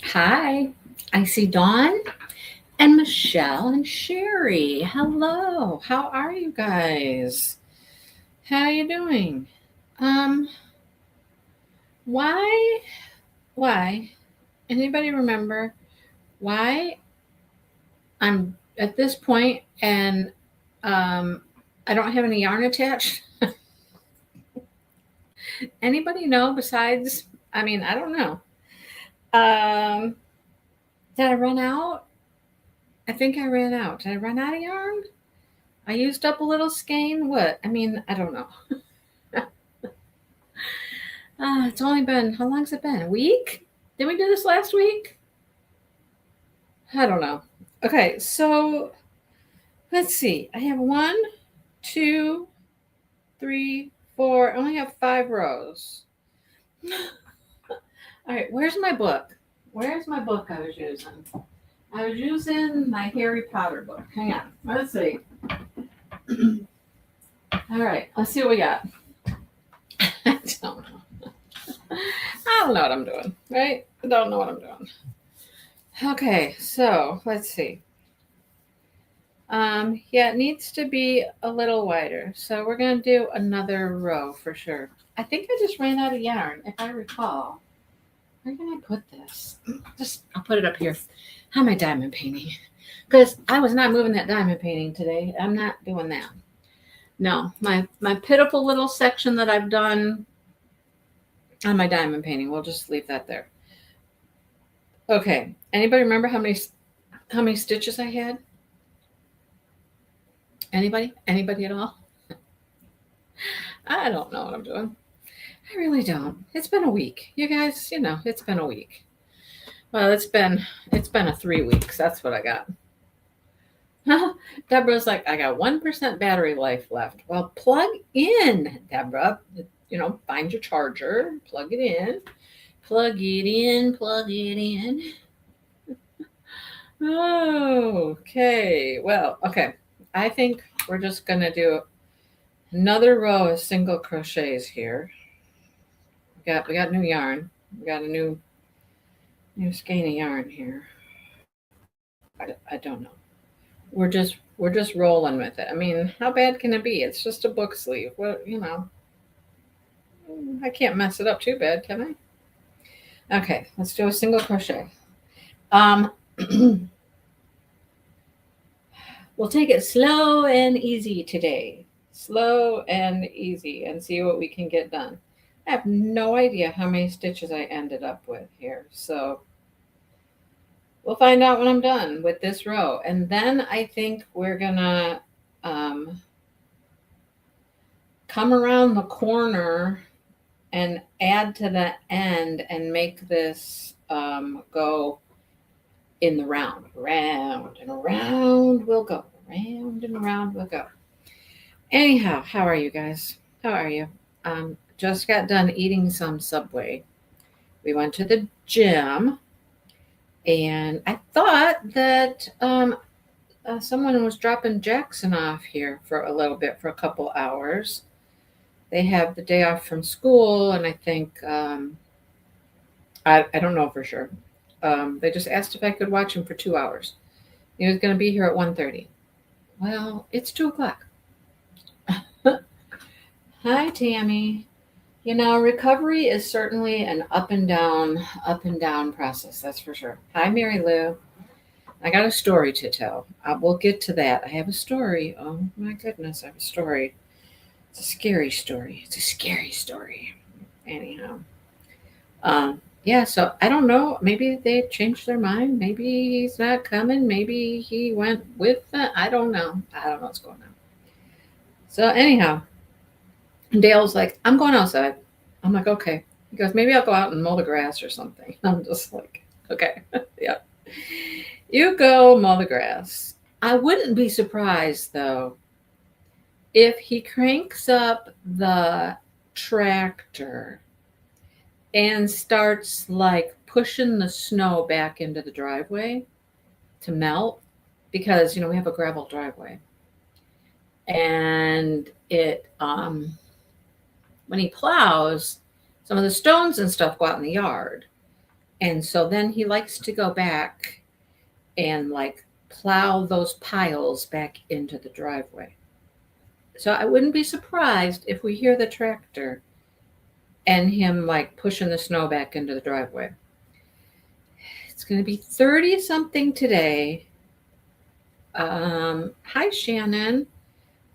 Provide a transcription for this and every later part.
Hi, I see Dawn and Michelle and Sherry. Hello, how are you guys? How are you doing? Um, why, why? Anybody remember why I'm at this point and I don't have any yarn attached? Anybody know besides, I don't know. Um, did I run out? I think I ran out. Did I run out of yarn? I used up a little skein. What? I don't know. It's only been, how long's it been? A week? Did we do this last week? I don't know. Okay, so let's see. I have one, two, three, four. I only have 5 rows. All right, where's my book? Where's my book I was using? I was using my Harry Potter book. Hang on. Let's see. All right, let's see what we got. I don't know. I don't know what I'm doing, right? I don't know what I'm doing. Okay, so let's see. Yeah, it needs to be a little wider. So we're going to do another row for sure. I think I just ran out of yarn, if I recall. Where can I put this? I'll put it up here. How am I diamond painting? Because I was not moving that diamond painting today. I'm not doing that. No, my pitiful little section that I've done on my diamond painting, we'll just leave that there. Okay, anybody remember how many stitches I had? Anybody? Anybody at all? I don't know what I'm doing. I really don't. It's been a week. You guys, it's been a week. Well, it's been a 3 weeks. That's what I got. Deborah's like, I got 1% battery life left. Well, plug in, Deborah. Find your charger, plug it in. Plug it in, plug it in. Okay. Well, okay. I think we're just going to do another row of single crochets here. We got new yarn. We got a new skein of yarn here. I don't know. We're just rolling with it. How bad can it be? It's just a book sleeve. Well, I can't mess it up too bad, can I? Okay, let's do a single crochet. We'll take it slow and easy today. Slow and easy, and see what we can get done. I have no idea how many stitches I ended up with here. So we'll find out when I'm done with this row. And then I think we're gonna come around the corner and add to the end and make this go in the round. Round and around we'll go. Round and around we'll go. Anyhow, how are you guys? How are you? Just got done eating some Subway. We went to the gym, and I thought that someone was dropping Jackson off here for a little bit, for a couple hours. They have the day off from school, and I think I don't know for sure. They just asked if I could watch him for 2 hours. He was going to be here at 1:30. Well, it's 2 o'clock. Hi, Tammy. Recovery is certainly an up and down process. That's for sure. Hi, Mary Lou. I got a story to tell. We'll get to that. I have a story. Oh my goodness, I have a story. It's a scary story. It's a scary story. Anyhow, yeah. So I don't know. Maybe they changed their mind. Maybe he's not coming. Maybe he went with that. I don't know. I don't know what's going on. So anyhow, Dale's like, I'm going outside. I'm like, okay. He goes, maybe I'll go out and mow the grass or something. I'm just like, okay, yep. You go mow the grass. I wouldn't be surprised, though, if he cranks up the tractor and starts like pushing the snow back into the driveway to melt, because we have a gravel driveway, and it when he plows, some of the stones and stuff go out in the yard. And so then he likes to go back and like plow those piles back into the driveway. So I wouldn't be surprised if we hear the tractor and him like pushing the snow back into the driveway. It's going to be 30 something today. Hi, Shannon.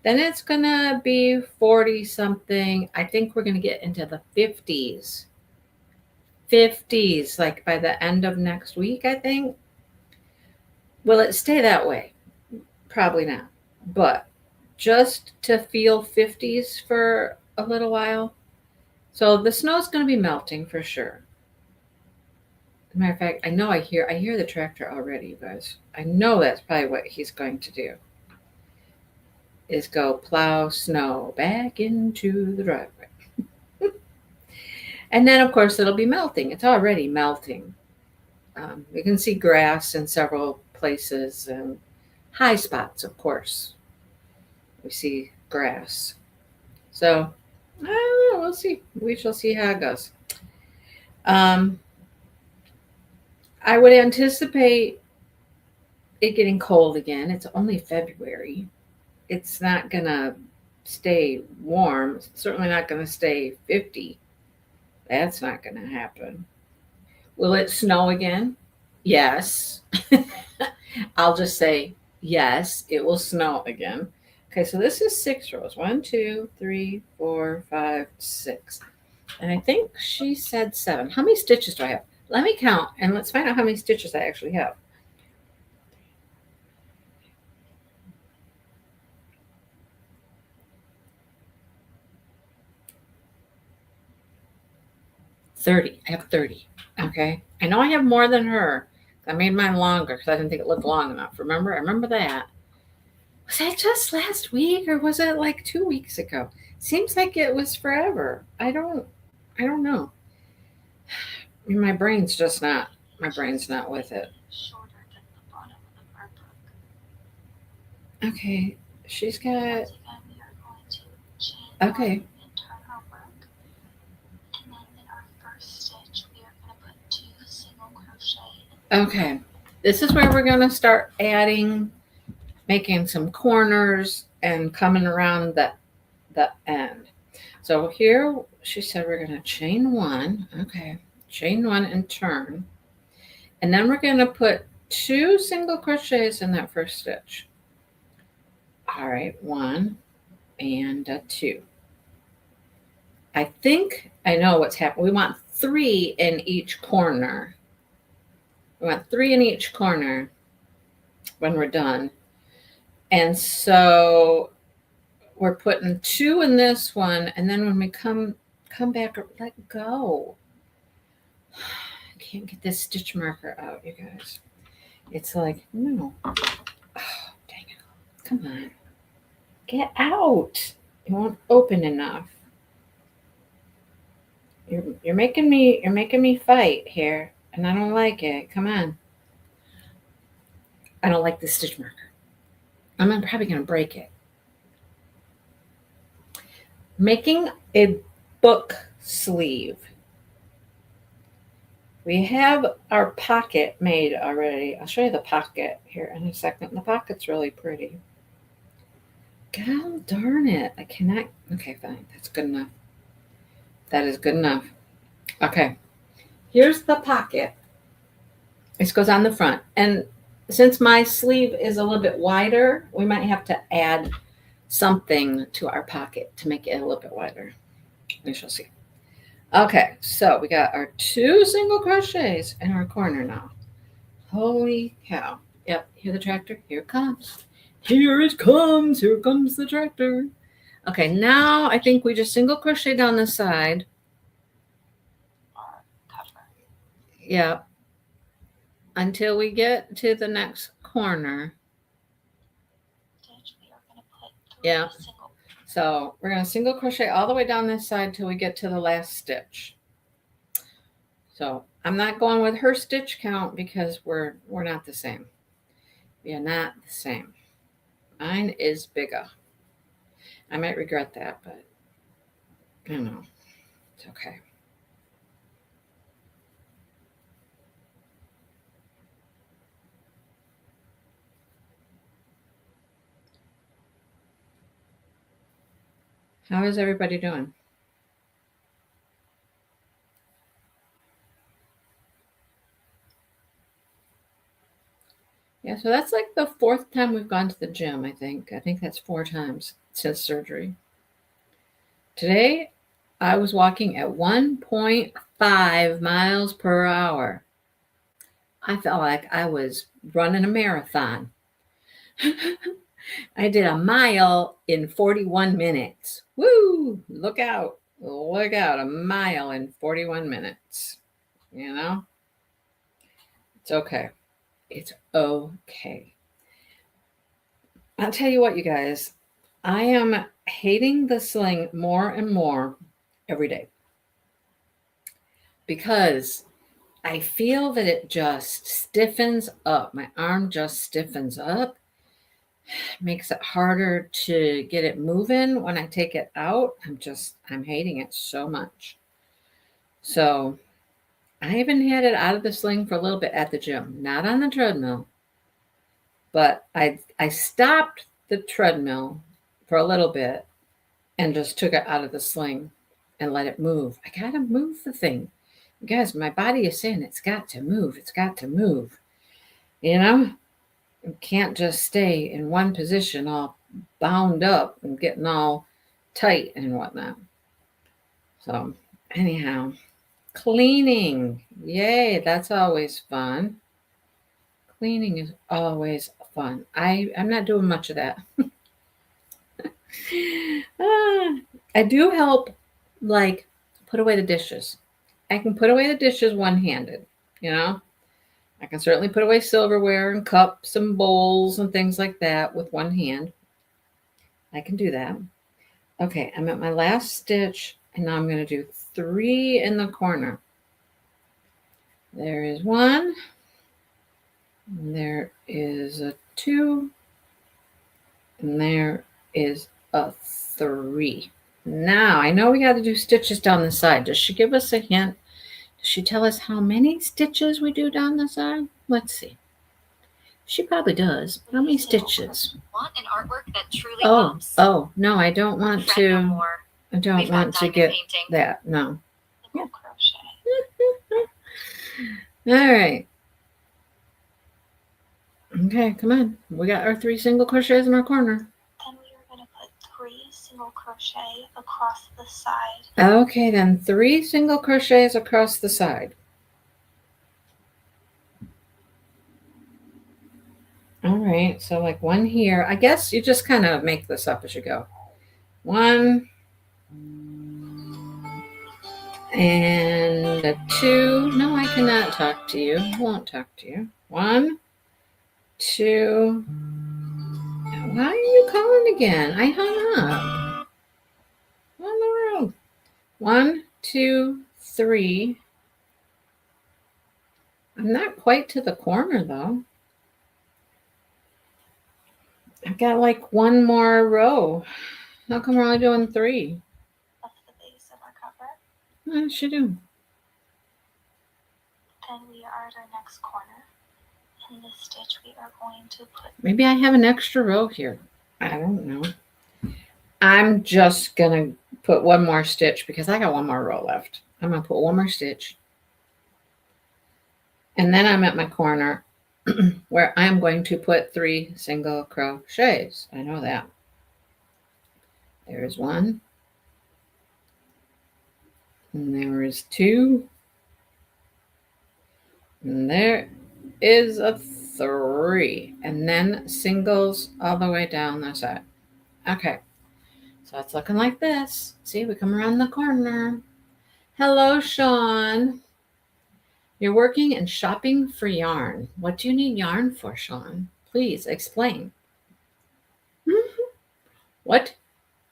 Then it's going to be 40 something. I think we're going to get into the 50s. 50s, like by the end of next week, I think. Will it stay that way? Probably not. But just to feel 50s for a little while. So the snow's going to be melting for sure. As a matter of fact, I know I hear the tractor already, you guys. I know that's probably what he's going to do. Is go plow snow back into the driveway. And then, of course, it'll be melting. It's already melting. We can see grass in several places and high spots, of course. We see grass. So, I don't know. We'll see. We shall see how it goes. I would anticipate it getting cold again. It's only February. It's not going to stay warm. It's certainly not going to stay 50. That's not going to happen. Will it snow again? Yes. I'll just say yes, it will snow again. Okay, so this is 6 rows. 1, 2, 3, 4, 5, 6. And I think she said 7. How many stitches do I have? Let me count and let's find out how many stitches I actually have. 30. I have 30. Okay. I know I have more than her. I made mine longer because I didn't think it looked long enough. Remember? I remember that. Was that just last week or was it like 2 weeks ago? Seems like it was forever. I don't know. I mean, my brain's not with it. Okay. She's got. Okay. Okay. This is where we're going to start making some corners and coming around the end. So here she said we're going to chain 1. Okay. Chain 1 and turn. And then we're going to put 2 single crochets in that first stitch. All right. 1 and 2. I think I know what's happening. We want 3 in each corner. We want 3 in each corner when we're done. And so we're putting 2 in this one. And then when we come back, let go. I can't get this stitch marker out, you guys. It's like, no. Oh, dang it. Come on. Get out. It won't open enough. You're making me fight here. And I don't like it. Come on. I don't like this stitch marker. I'm probably going to break it. Making a book sleeve. We have our pocket made already. I'll show you the pocket here in a second. The pocket's really pretty. God darn it. I cannot. Okay, fine. That's good enough. That is good enough. Okay. Here's the pocket. This goes on the front. And since my sleeve is a little bit wider, we might have to add something to our pocket to make it a little bit wider. We shall see. Okay, so we got our 2 single crochets in our corner now. Holy cow. Yep, hear the tractor? Here it comes. Here it comes. Here comes the tractor. Okay, now I think we just single crochet down the side. Yeah. Until we get to the next corner. Yeah. So we're going to single crochet all the way down this side till we get to the last stitch. So I'm not going with her stitch count because we're not the same. We are not the same. Mine is bigger. I might regret that, but I don't know. It's okay. How is everybody doing? Yeah, so that's like the 4th time we've gone to the gym, I think. I think that's 4 times since surgery. Today, I was walking at 1.5 miles per hour. I felt like I was running a marathon. I did a mile in 41 minutes. Woo! Look out. Look out. A mile in 41 minutes. You know? It's okay. It's okay. I'll tell you what, you guys. I am hating the sling more and more every day because I feel that it just stiffens up. My arm just stiffens up, makes it harder to get it moving when I take it out. I'm hating it so much. So I even had it out of the sling for a little bit at the gym, not on the treadmill, but I stopped the treadmill for a little bit and just took it out of the sling and let it move. I gotta move the thing. Guys, my body is saying it's got to move. It's got to move. You know? It can't just stay in one position all bound up and getting all tight and whatnot. So, anyhow, cleaning. Yay, that's always fun. Cleaning is always fun. I'm not doing much of that. I do help, like, put away the dishes. I can put away the dishes one-handed, you know? I can certainly put away silverware and cups and bowls and things like that with one hand. I can do that. Okay, I'm at my last stitch, and now I'm going to do 3 in the corner. There is 1. There is a 2. And there is a 3. Now, I know we got to do stitches down the side. Does she give us a hint? Does she tell us how many stitches we do down the side? Let's see. She probably does. How many stitches? Want an artwork that truly pops? Oh, no, I don't want to. No I don't want to get painting. That. No. Yeah. Crochet. All right. Okay, come on. We got our 3 single crochets in our corner. Then we are going to put 3 single crochet across the side. Okay, then 3 single crochets across the side. All right, so like 1 here. I guess you just kind of make this up as you go. 1 and a 2. No, I cannot talk to you. I won't talk to you. 1, 2. Why are you calling again? I hung up. On the road. 1, 2, 3. I'm not quite to the corner though. I've got like 1 more row. How come we're only doing 3? That's the base of our cover. What should do? Then we are at our next corner. In this stitch, we are going to put. Maybe I have an extra row here. I don't know. I'm just gonna put 1 more stitch because I got 1 more row left. I'm gonna put 1 more stitch. And then I'm at my corner where I'm going to put 3 single crochets. I know that. There's 1. And there is 2. And there is a 3. And then singles all the way down the side. Okay. So it's looking like this. See, we come around the corner. Hello, Sean. You're working and shopping for yarn. What do you need yarn for, Sean? Please explain. What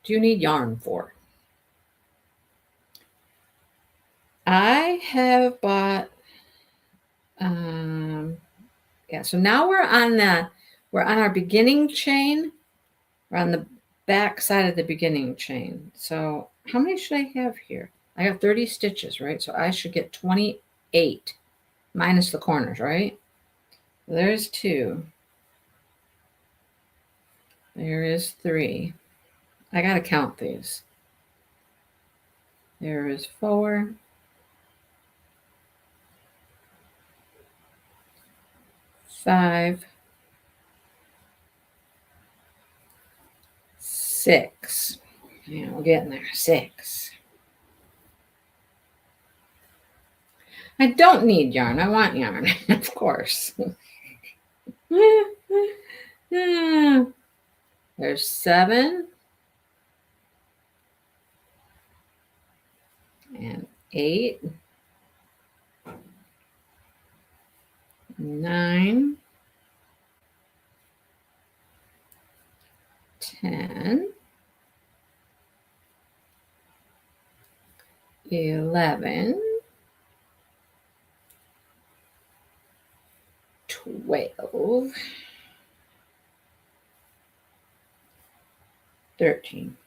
do you need yarn for? I have bought, so now we're on our beginning chain. We're on the back side of the beginning chain. So how many should I have here? I have 30 stitches, right? So I should get 28 minus the corners, right? There's 2. There is 3. I got to count these. There is 4. 5. 6. Yeah, we're getting there. 6. I don't need yarn. I want yarn, of course. There's 7 and 8, 9, 10, 11, 12, 13.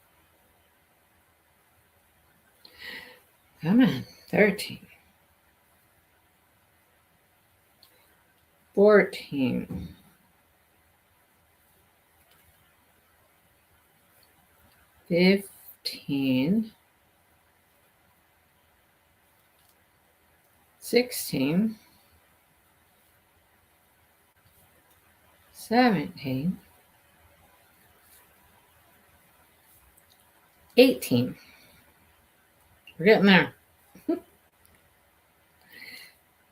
Come on, 13. 14. 15. 16. 17. 18. We're getting there.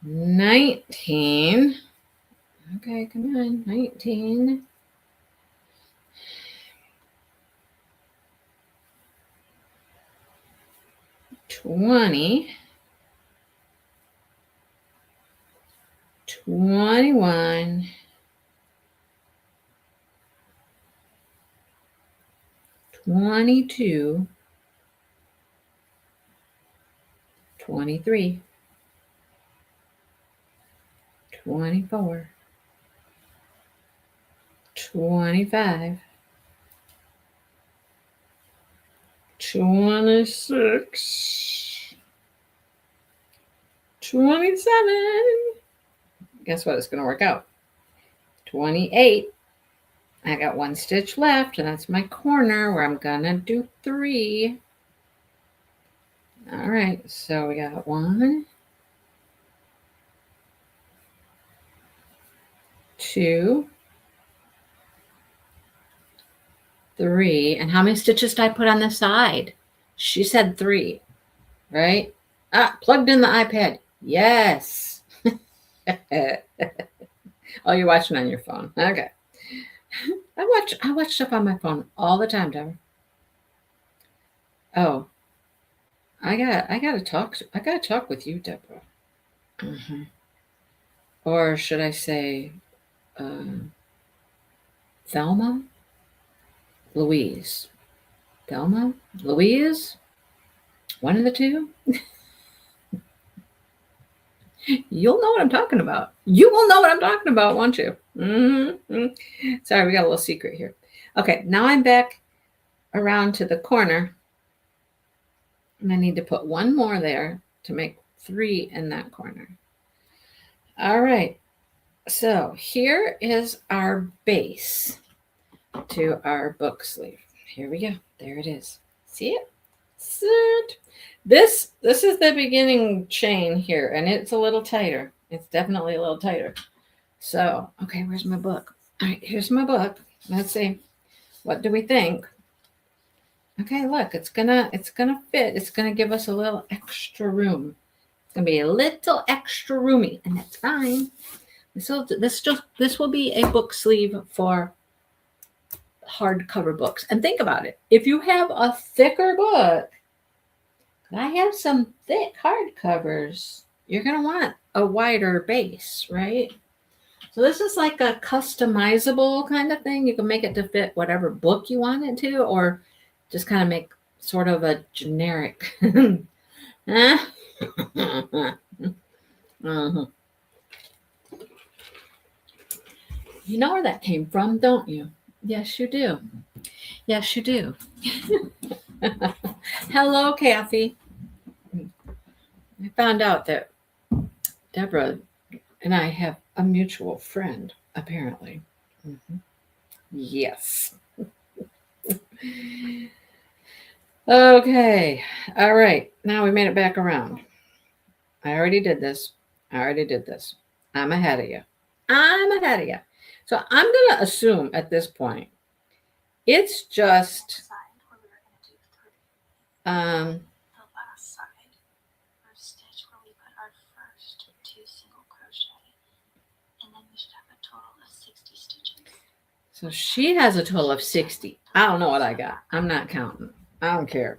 19. Okay, come on. 19. 20. 21. 22. 23. 24. 25. 26. 27. Guess what? It's going to work out. 28. I got 1 stitch left, and that's my corner where I'm going to do 3. All right, so we got 1, 2, 3. And how many stitches did I put on the side? She said 3, right? Plugged in the iPad. Yes. Oh, you're watching on your phone. Okay. I watch stuff on my phone all the time, Deborah. Oh, I gotta talk with you, Deborah. Mm-hmm. Or should I say, Thelma, Louise, Thelma, Louise, one of the two. You'll know what I'm talking about. You will know what I'm talking about, won't you? Mm-hmm. Sorry, we got a little secret here. Okay, now I'm back around to the corner, and I need to put 1 more there to make 3 in that corner. All right, so here is our base to our book sleeve. Here we go. There it is. See it? Sit. This is the beginning chain here, and it's a little tighter. It's definitely a little tighter. So, okay, where's my book? All right, here's my book. Let's see. What do we think? Okay, look, it's gonna fit. It's gonna give us a little extra room. It's gonna be a little extra roomy, and that's fine. This will be a book sleeve for hardcover books. And think about it. If you have a thicker book, I have some thick hardcovers, you're going to want a wider base, right? So this is like a customizable kind of thing. You can make it to fit whatever book you want it to, or just kind of make sort of a generic. Uh-huh. You know where that came from, don't you? Yes, you do. Yes, you do. Hello, Kathy. I found out that Deborah and I have a mutual friend, apparently. Mm-hmm. Yes. Okay. All right. Now we made it back around. I already did this. I'm ahead of you. So I'm going to assume at this point it's just Side where we were going to do 3. um The last side, first stitch where we put our first 2 single crochet, and then we should have a total of 60 stitches. so she has a total of 60. I don't know what I got. I'm not counting. I don't care.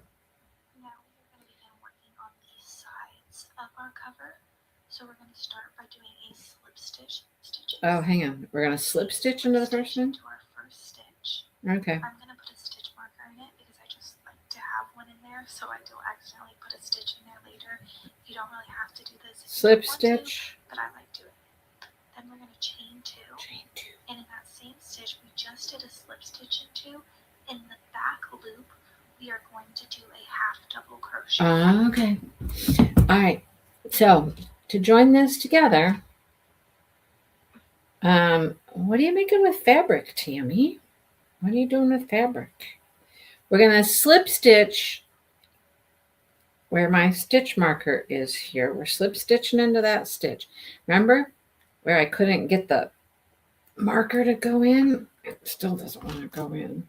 Now we are going to begin working on the sides of our cover. So we're going to start by doing a slip stitch. Oh, hang on. We're going to slip stitch into the first one? To our first stitch. Okay. I'm going to put a stitch marker in it because I just like to have one in there so I don't accidentally put a stitch in there later. You don't really have to do this if Slip you want stitch. To, but I like doing it. Then we're going to chain 2. And in that same stitch we just did a slip stitch into, in the back loop we are going to do a half double crochet. Okay. All right. So to join this together, what are you making with fabric, Tammy? What are you doing with fabric? We're going to slip stitch where my stitch marker is here. We're slip stitching into that stitch. Remember where I couldn't get the marker to go in? It still doesn't want to go in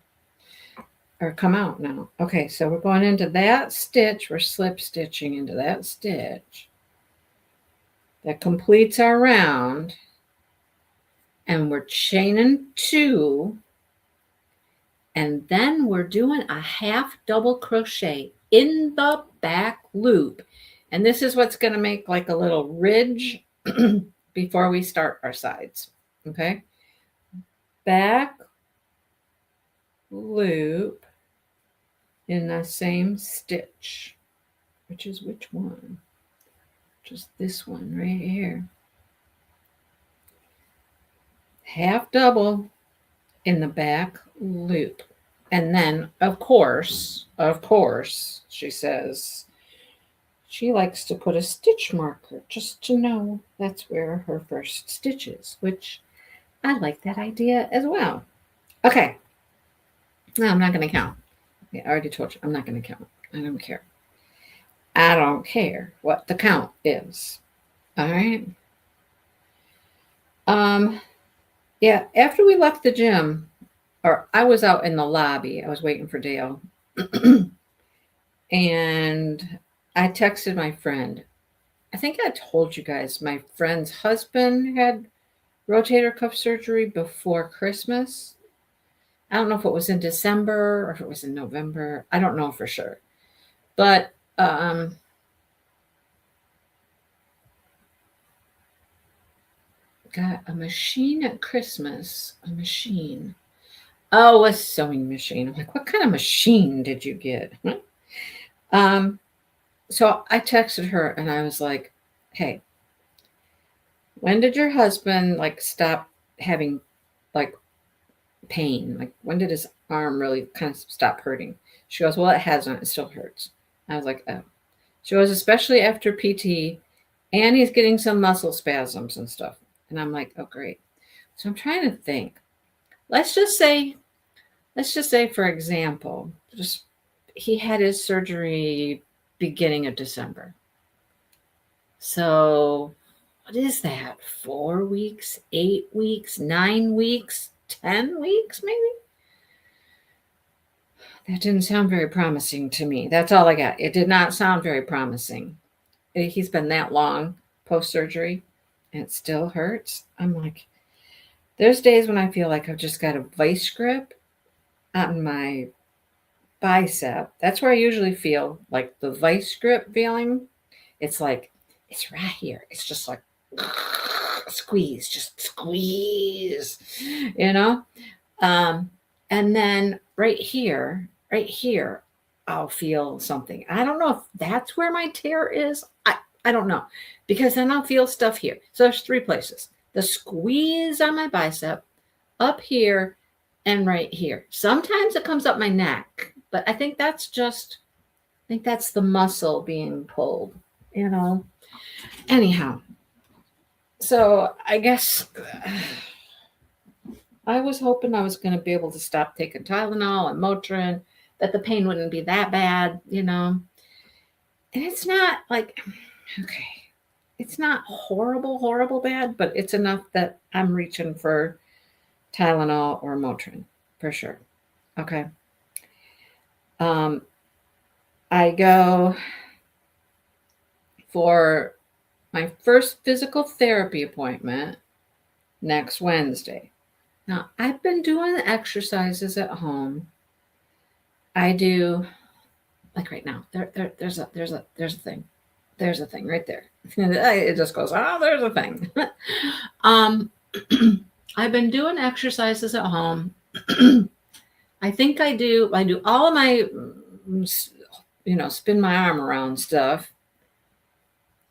or come out now. Okay, so we're going into that stitch. We're slip stitching into that stitch. That completes our round. And we're chaining 2. And then we're doing a half double crochet in the back loop. And this is what's going to make like a little ridge before we start our sides. Okay. Back loop in the same stitch, which is which one? Just this one right here. Half double in the back loop. And then, of course, she says she likes to put a stitch marker just to know that's where her first stitch is, which I like that idea as well. Okay. No, I'm not going to count. I already told you I'm not going to count. I don't care. I don't care what the count is. All right. Yeah, after we left the gym, or I was out in the lobby, I was waiting for Dale. And I texted my friend. I think I told you guys my friend's husband had rotator cuff surgery before Christmas. I don't know if it was in December or if it was in November. I don't know for sure. But got a machine at Christmas. A machine. Oh, a sewing machine. I'm like, what kind of machine did you get? So I texted her and I was like, hey, when did your husband like stop having like pain? Like when did his arm really kind of stop hurting? She goes, well, it hasn't. It still hurts. I was like, oh. She goes, especially after PT, and he's getting some muscle spasms and stuff. And I'm like, oh, great. So I'm trying to think. Let's just say, for example, just he had his surgery beginning of December. So what is that? 4 weeks, 8 weeks, 9 weeks, 10 weeks, maybe? That didn't sound very promising to me. That's all I got. It did not sound very promising. He's been that long post-surgery and it still hurts. I'm like, there's days when I feel like I've just got a vice grip on my bicep. That's where I usually feel like the vice grip feeling. It's like, it's right here. It's just like squeeze, just squeeze, you know? And then right here, I'll feel something. I don't know if that's where my tear is. I don't know, because then I'll feel stuff here. So there's 3 places. The squeeze on my bicep, up here, and right here. Sometimes it comes up my neck, but I think that's the muscle being pulled, you know. Anyhow, so I guess I was hoping I was going to be able to stop taking Tylenol and Motrin that the pain wouldn't be that bad, And it's not like, okay, it's not horrible bad, but it's enough that I'm reaching for Tylenol or Motrin for sure. Okay. I go for my first physical therapy appointment next Wednesday. Now, I've been doing exercises at home. I do, like right now. There's a thing. There's a thing right there. It just goes, oh, there's a thing. I've been doing exercises at home. I think I do all of my, spin my arm around stuff.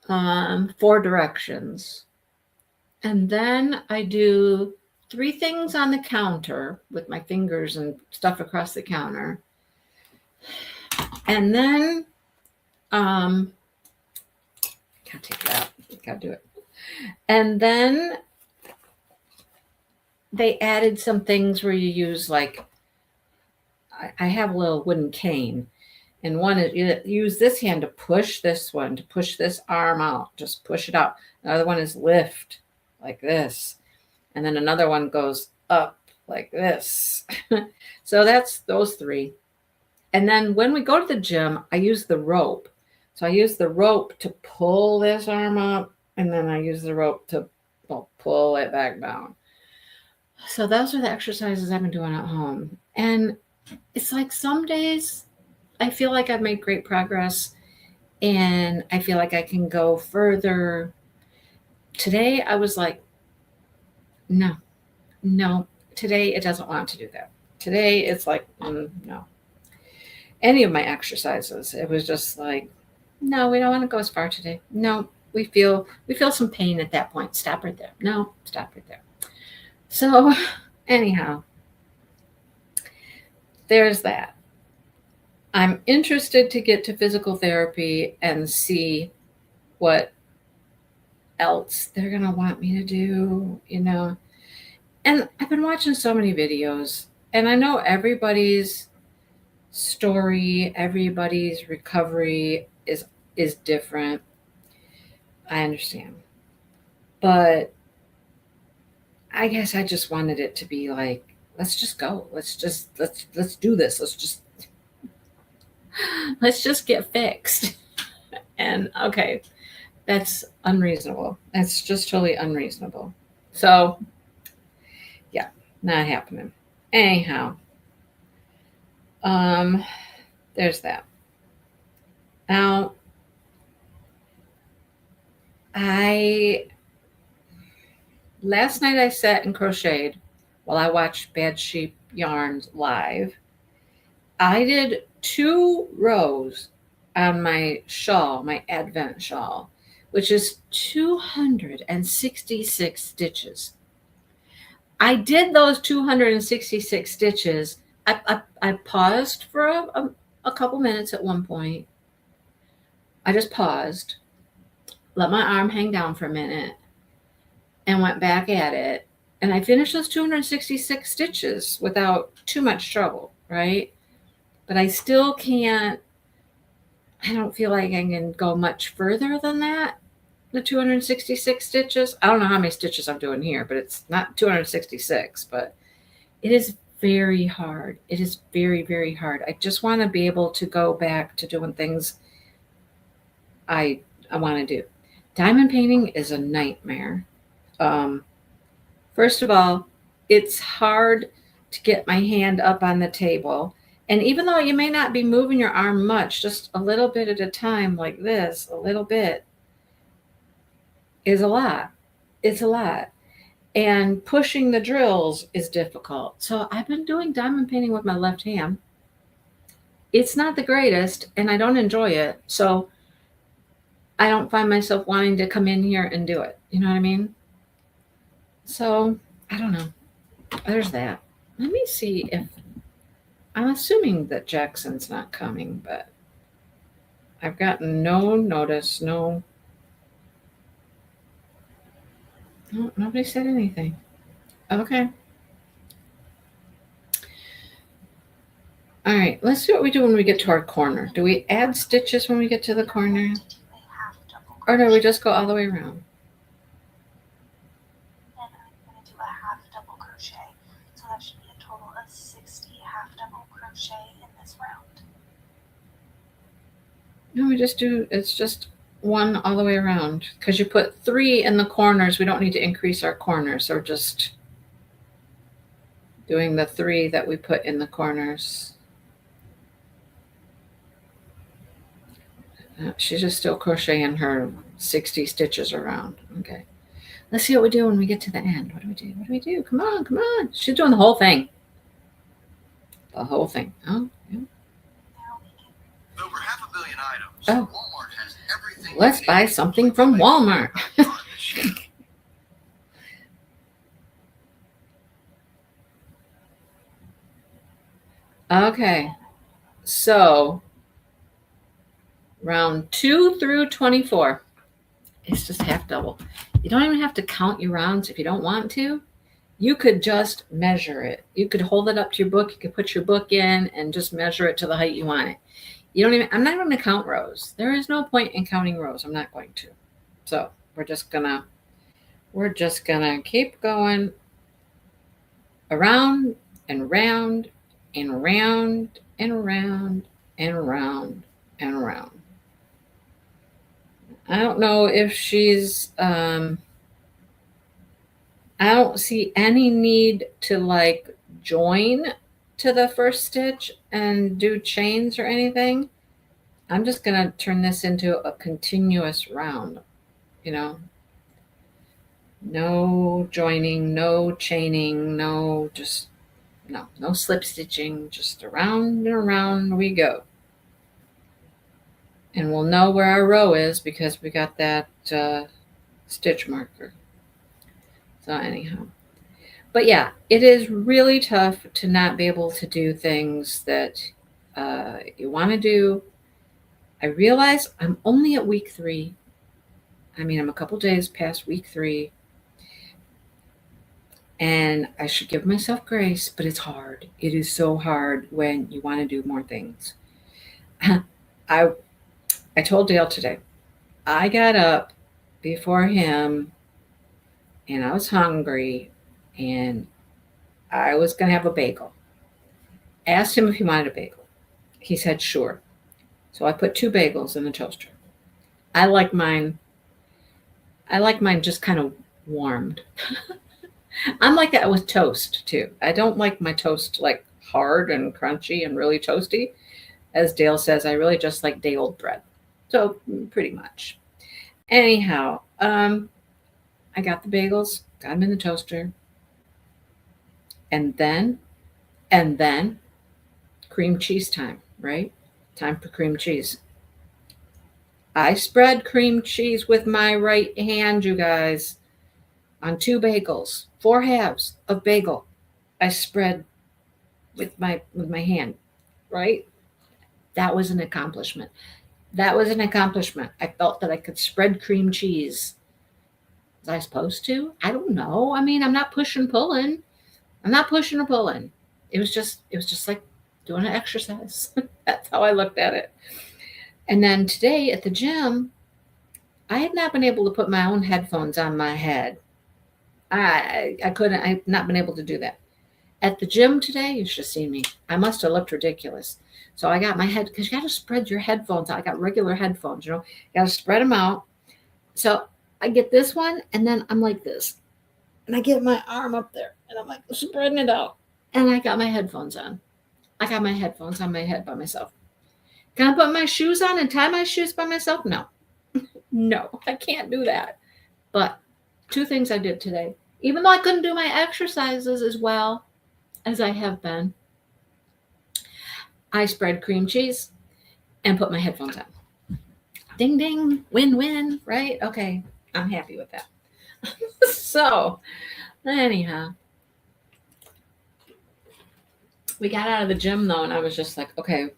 4 directions. And then I do 3 things on the counter with my fingers and stuff across the counter. And then, gotta take that. Gotta do it. And then they added some things where you use, like, I have a little wooden cane. And one is you use this hand to push this one, to push this arm out. Just push it out. Another one is lift, like this. And then another one goes up like this. So that's those 3. And then when we go to the gym, I use the rope. So I use the rope to pull this arm up, and then I use the rope to pull it back down. So those are the exercises I've been doing at home. And it's like some days I feel like I've made great progress, and I feel like I can go further. Today I was like, no, today it doesn't want to do that. Today it's like, no. Any of my exercises, it was just like, no, we don't want to go as far today. No, we feel some pain at that point. Stop right there. No, stop right there. So anyhow, there's that. I'm interested to get to physical therapy and see what else they're going to want me to do, And I've been watching so many videos, and I know everybody's story, everybody's recovery is different. I understand. But I guess I just wanted it to be like, let's just go. Let's do this. Let's just get fixed. And okay, that's unreasonable. That's just totally unreasonable. So yeah, not happening. Anyhow, there's that. Now, last night I sat and crocheted while I watched Bad Sheep Yarns live. I did 2 rows on my shawl, my Advent shawl, which is 266 stitches. I did those 266 stitches. I paused for a couple minutes at one point. I just paused, let my arm hang down for a minute, and went back at it. And I finished those 266 stitches without too much trouble, right? But I still can't, I don't feel like I can go much further than that, the 266 stitches. I don't know how many stitches I'm doing here, but it's not 266, but it is very hard. It is very, very hard. I just want to be able to go back to doing things I want to do. Diamond painting is a nightmare. First of all, it's hard to get my hand up on the table. And even though you may not be moving your arm much, just a little bit at a time like this, a little bit, is a lot. It's a lot. And pushing the drills is difficult. So I've been doing diamond painting with my left hand. It's not the greatest, and I don't enjoy it. So I don't find myself wanting to come in here and do it. You know what I mean? So I don't know. There's that. Let me see if, I'm assuming that Jackson's not coming, but I've gotten no notice, nobody said anything. Okay. All right. Okay, let's see what we do when we get to our corner. Do we add stitches when we get to the corner? Or do we just go all the way around? And I'm going to do a half double crochet. So that should be a total of 60 half double crochet in this round. No, it's just one all the way around. Because you put 3 in the corners, we don't need to increase our corners. So we're just doing the 3 that we put in the corners. She's just still crocheting her 60 stitches around. Okay. Let's see what we do when we get to the end. What do we do? What do we do? Come on, come on. She's doing the whole thing. The whole thing. Oh, yeah. Over 500 million items. Oh. Walmart has everything. Let's buy something from Walmart. Okay. So round 2 through 24. It's just half double. You don't even have to count your rounds if you don't want to. You could just measure it. You could hold it up to your book. You could put your book in and just measure it to the height you want it. I'm not going to count rows. There is no point in counting rows. I'm not going to. So we're just gonna keep going around and round and round and round and round and round. I don't know if she's, I don't see any need to like join to the first stitch and do chains or anything. I'm just going to turn this into a continuous round, no joining, no chaining, no slip stitching, just around and around we go. And we'll know where our row is because we got that stitch marker. So anyhow, but yeah, it is really tough to not be able to do things that you want to do. I realize I'm only at week 3. I mean, I'm a couple days past week 3. And I should give myself grace, but it's hard. It is so hard when you want to do more things. I told Dale today, I got up before him and I was hungry and I was going to have a bagel. Asked him if he wanted a bagel. He said, sure. So I put 2 bagels in the toaster. I like mine just kind of warmed. I'm like that with toast too. I don't like my toast like hard and crunchy and really toasty. As Dale says, I really just like day old bread. So pretty much. Anyhow, I got the bagels, got them in the toaster. And then cream cheese time, right? Time for cream cheese. I spread cream cheese with my right hand, you guys, on 2 bagels, 4 halves of bagel. I spread with my hand, right? That was an accomplishment. I felt that I could spread cream cheese. Was I supposed to? I don't know. I mean, I'm not pushing, pulling. I'm not pushing or pulling. It was just like doing an exercise. That's how I looked at it. And then today at the gym, I had not been able to put my own headphones on my head. I've not been able to do that. At the gym today, you should have seen me. I must have looked ridiculous. So I got my head, because you got to spread your headphones out. I got regular headphones, you got to spread them out. So I get this one, and then I'm like this. And I get my arm up there, and I'm like spreading it out. And I got my headphones on. I got my headphones on my head by myself. Can I put my shoes on and tie my shoes by myself? No. No, I can't do that. But 2 things I did today. Even though I couldn't do my exercises as well as I have been, I spread cream cheese and put my headphones on. Ding, ding, win-win, right? Okay, I'm happy with that. So, anyhow, we got out of the gym though, and I was just like, okay,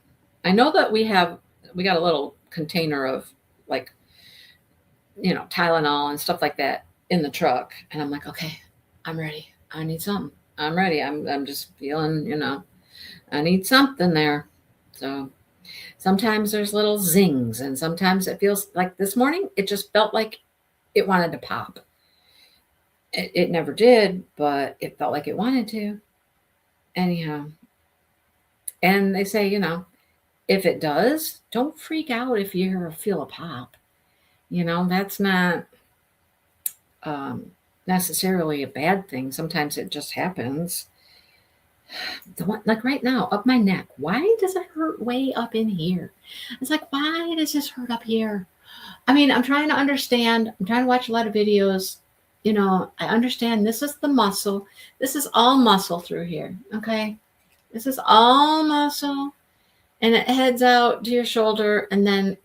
I know that we got a little container of like, Tylenol and stuff like that in the truck. And I'm like, okay, I'm ready. I need something. I'm ready. I'm just feeling, I need something there. So sometimes there's little zings, and sometimes it feels like this morning, it just felt like it wanted to pop. It never did, but it felt like it wanted to. Anyhow, and they say, if it does, don't freak out if you feel a pop. That's not necessarily a bad thing. Sometimes it just happens. The one, like right now, up my neck. Why does it hurt way up in here? It's like, why does this hurt up here? I mean, I'm trying to understand. I'm trying to watch a lot of videos. I understand this is the muscle. This is all muscle through here. Okay. This is all muscle. And it heads out to your shoulder, and then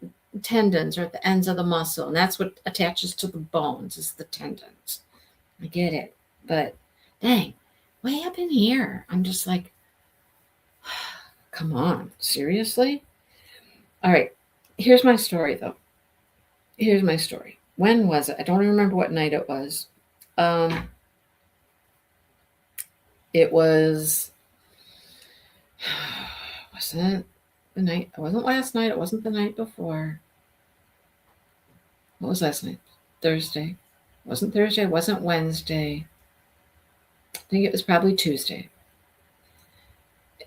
tendons are at the ends of the muscle. And that's what attaches to the bones, is the tendons. I get it. But dang, way up in here, I'm just like, come on, seriously? All right, here's my story, though. Here's my story. When was it? I don't remember what night it was. It was, wasn't the night, it wasn't last night, it wasn't the night before. What was last night? Thursday. It wasn't Thursday, it wasn't Wednesday. I think it was probably Tuesday.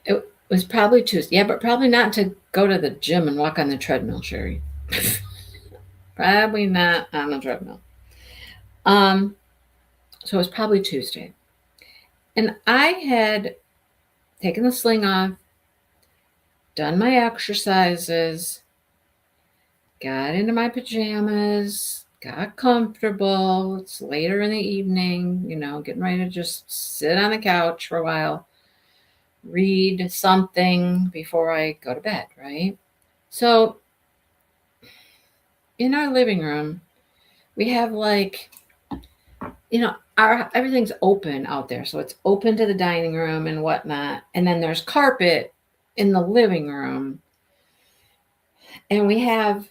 It was probably Tuesday. Yeah, but probably not to go to the gym and walk on the treadmill, Sherry. Probably not on the treadmill. So it was probably Tuesday. And I had taken the sling off, done my exercises, got into my pajamas, got comfortable. It's later in the evening, getting ready to just sit on the couch for a while, read something before I go to bed, right? So in our living room, we have everything's open out there. So it's open to the dining room and whatnot. And then there's carpet in the living room. And we have,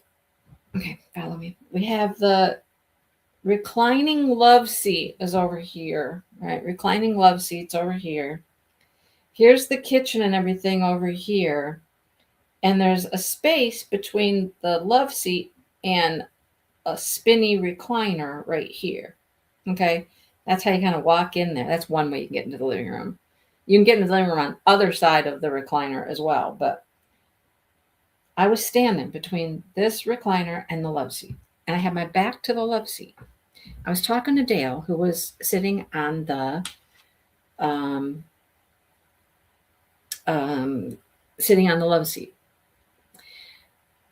okay, follow me. We have the reclining love seat is over here, right? Reclining love seat's over here. Here's the kitchen and everything over here. And there's a space between the love seat and a spinny recliner right here. Okay. That's how you kind of walk in there. That's one way you can get into the living room. You can get into the living room on the other side of the recliner as well. But I was standing between this recliner and the love seat. And I had my back to the love seat. I was talking to Dale, who was sitting on the love seat.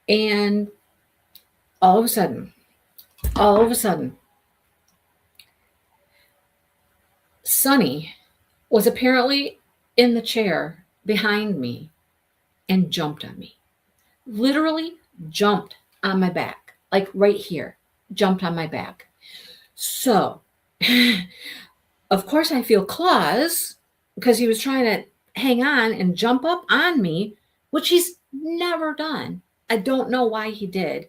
And all of a sudden, Sonny was apparently in the chair behind me and jumped on me. Literally jumped on my back, like right here, jumped on my back. So, of course, I feel claws because he was trying to hang on and jump up on me, which he's never done. I don't know why he did.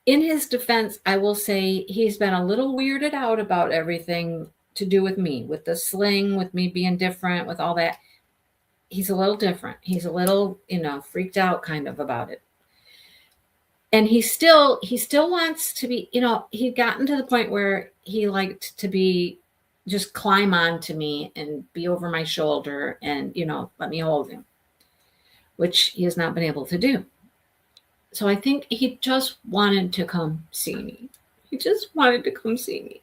In his defense, I will say he's been a little weirded out about everything to do with me, with the sling, with me being different, with all that. He's a little different. He's a little, freaked out kind of about it. And he still wants to be, he'd gotten to the point where he liked to be, just climb onto me and be over my shoulder and, let me hold him, which he has not been able to do. So I think he just wanted to come see me. He just wanted to come see me.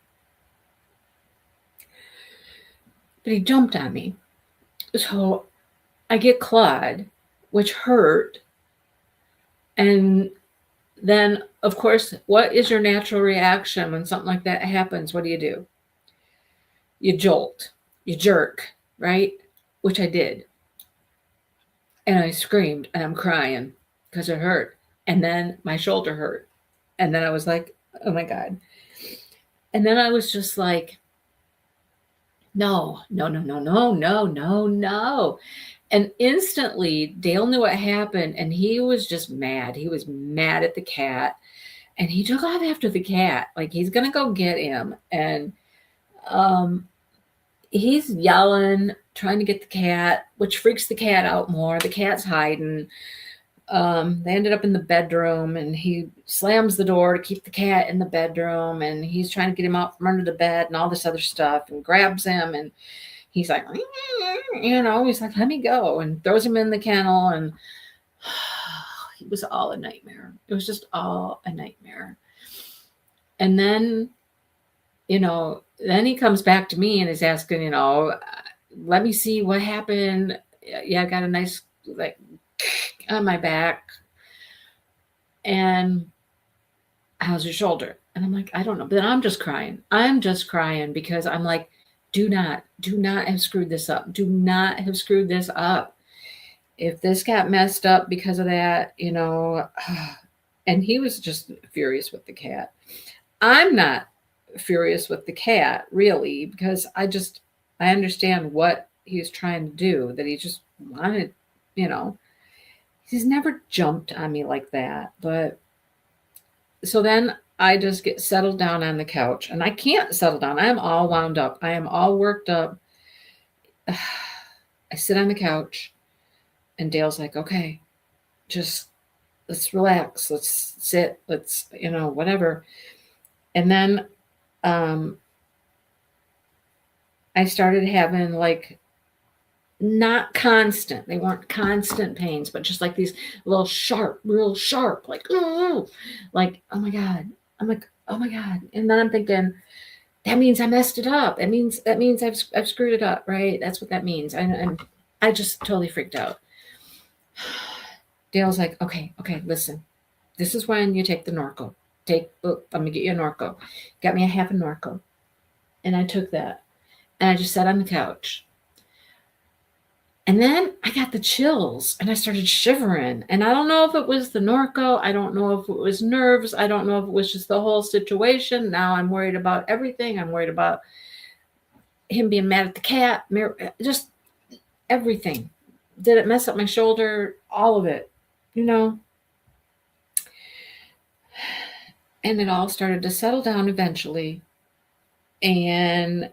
But he jumped on me. So I get clawed, which hurt. And then, of course, what is your natural reaction when something like that happens? What do? You jolt, you jerk, right? Which I did. And I screamed and I'm crying because it hurt. And then my shoulder hurt. And then I was like, oh my God. And then I was just like, no. And instantly Dale knew what happened and he was just mad. He was mad at the cat and he took off after the cat. Like he's going to go get him. And he's yelling, trying to get the cat, which freaks the cat out more. The cat's hiding. They ended up in the bedroom, and he slams the door to keep the cat in the bedroom, and he's trying to get him out from under the bed and all this other stuff, and grabs him, and he's like, he's like, let me go, and throws him in the kennel, and it was all a nightmare. It was just all a nightmare. And then, then he comes back to me and is asking, let me see what happened. Yeah, I got a nice, like, on my back. And how's your shoulder? And I'm like, I don't know. But then I'm just crying. I'm just crying because I'm like, do not have screwed this up. Do not have screwed this up. If this got messed up because of that, and he was just furious with the cat. I'm not furious with the cat, really, because I understand what he was trying to do, that he just wanted, he's never jumped on me like that. But so then I just get settled down on the couch, and I can't settle down. I am all wound up. I am all worked up. I sit on the couch, and Dale's like, okay, just let's relax. Let's sit. Let's, whatever. And then I started having, like, not constant. They weren't constant pains, but just like these little real sharp, like, oh my God. I'm like, oh my God. And then I'm thinking, that means I messed it up. That means I've screwed it up, right? That's what that means. And I just totally freaked out. Dale's like, okay, listen. This is when you take the Norco. I'm gonna get you a Norco. Got me a half a Norco. And I took that. And I just sat on the couch. And then I got the chills and I started shivering. And I don't know if it was the Norco. I don't know if it was nerves. I don't know if it was just the whole situation. Now I'm worried about everything. I'm worried about him being mad at the cat. Just everything. Did it mess up my shoulder? All of it, And it all started to settle down eventually. And,